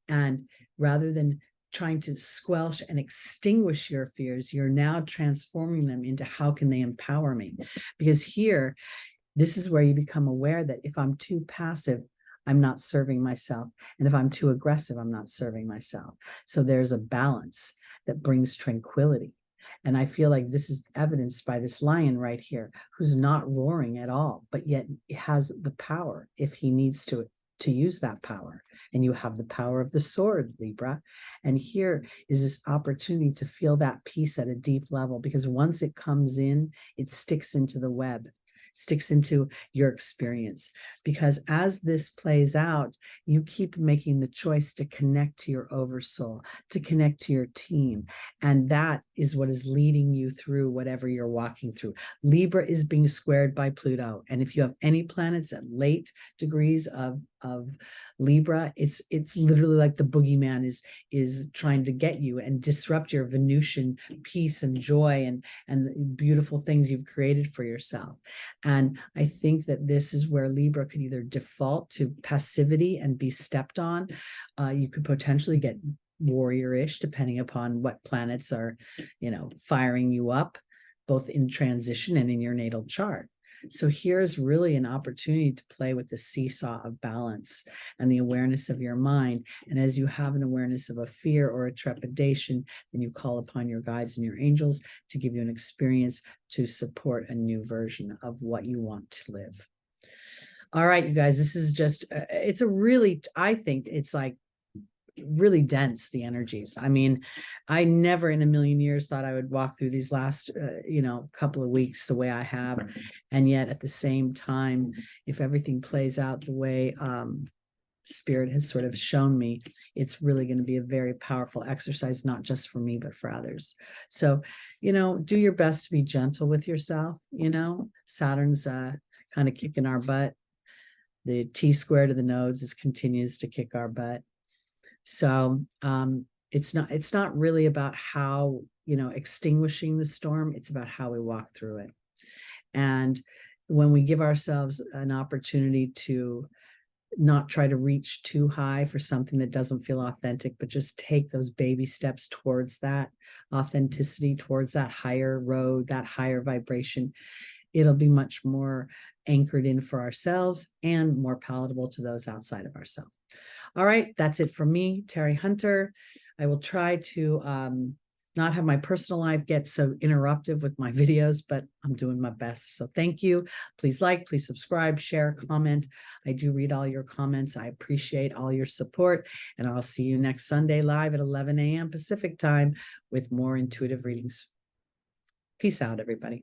And rather than trying to squelch and extinguish your fears, you're now transforming them into how can they empower me? Because here, this is where you become aware that if I'm too passive, I'm not serving myself. And if I'm too aggressive, I'm not serving myself. So there's a balance that brings tranquility. And I feel like this is evidenced by this lion right here, who's not roaring at all, but yet has the power if he needs to use that power. And you have the power of the sword, Libra. And here is this opportunity to feel that peace at a deep level, because once it comes in, it sticks into the web, sticks into your experience. Because as this plays out, you keep making the choice to connect to your oversoul, to connect to your team. And that is what is leading you through whatever you're walking through. Libra is being squared by Pluto. And if you have any planets at late degrees of Libra, it's literally like the boogeyman is trying to get you and disrupt your Venusian peace and joy and the beautiful things you've created for yourself. And I think that this is where Libra could either default to passivity and be stepped on. You could potentially get warrior-ish, depending upon what planets are, firing you up, both in transition and in your natal chart. So here's really an opportunity to play with the seesaw of balance and the awareness of your mind. And as you have an awareness of a fear or a trepidation, then you call upon your guides and your angels to give you an experience to support a new version of what you want to live. All right, you guys, this is just, it's a really, I think it's like really dense, the energies. I mean, I never in a million years thought I would walk through these last couple of weeks the way I have. And yet at the same time, if everything plays out the way Spirit has sort of shown me, it's really going to be a very powerful exercise, not just for me, but for others. So, do your best to be gentle with yourself. Saturn's kind of kicking our butt. The T square to the nodes continues to kick our butt. So it's not really about how, extinguishing the storm. It's about how we walk through it. And when we give ourselves an opportunity to not try to reach too high for something that doesn't feel authentic, but just take those baby steps towards that authenticity, towards that higher road, that higher vibration, it'll be much more anchored in for ourselves and more palatable to those outside of ourselves. All right, that's it for me, Teri Hunter. I will try to not have my personal life get so interruptive with my videos, but I'm doing my best. So thank you. Please like, please subscribe, share, comment. I do read all your comments. I appreciate all your support. And I'll see you next Sunday live at 11 a.m. Pacific time with more intuitive readings. Peace out, everybody.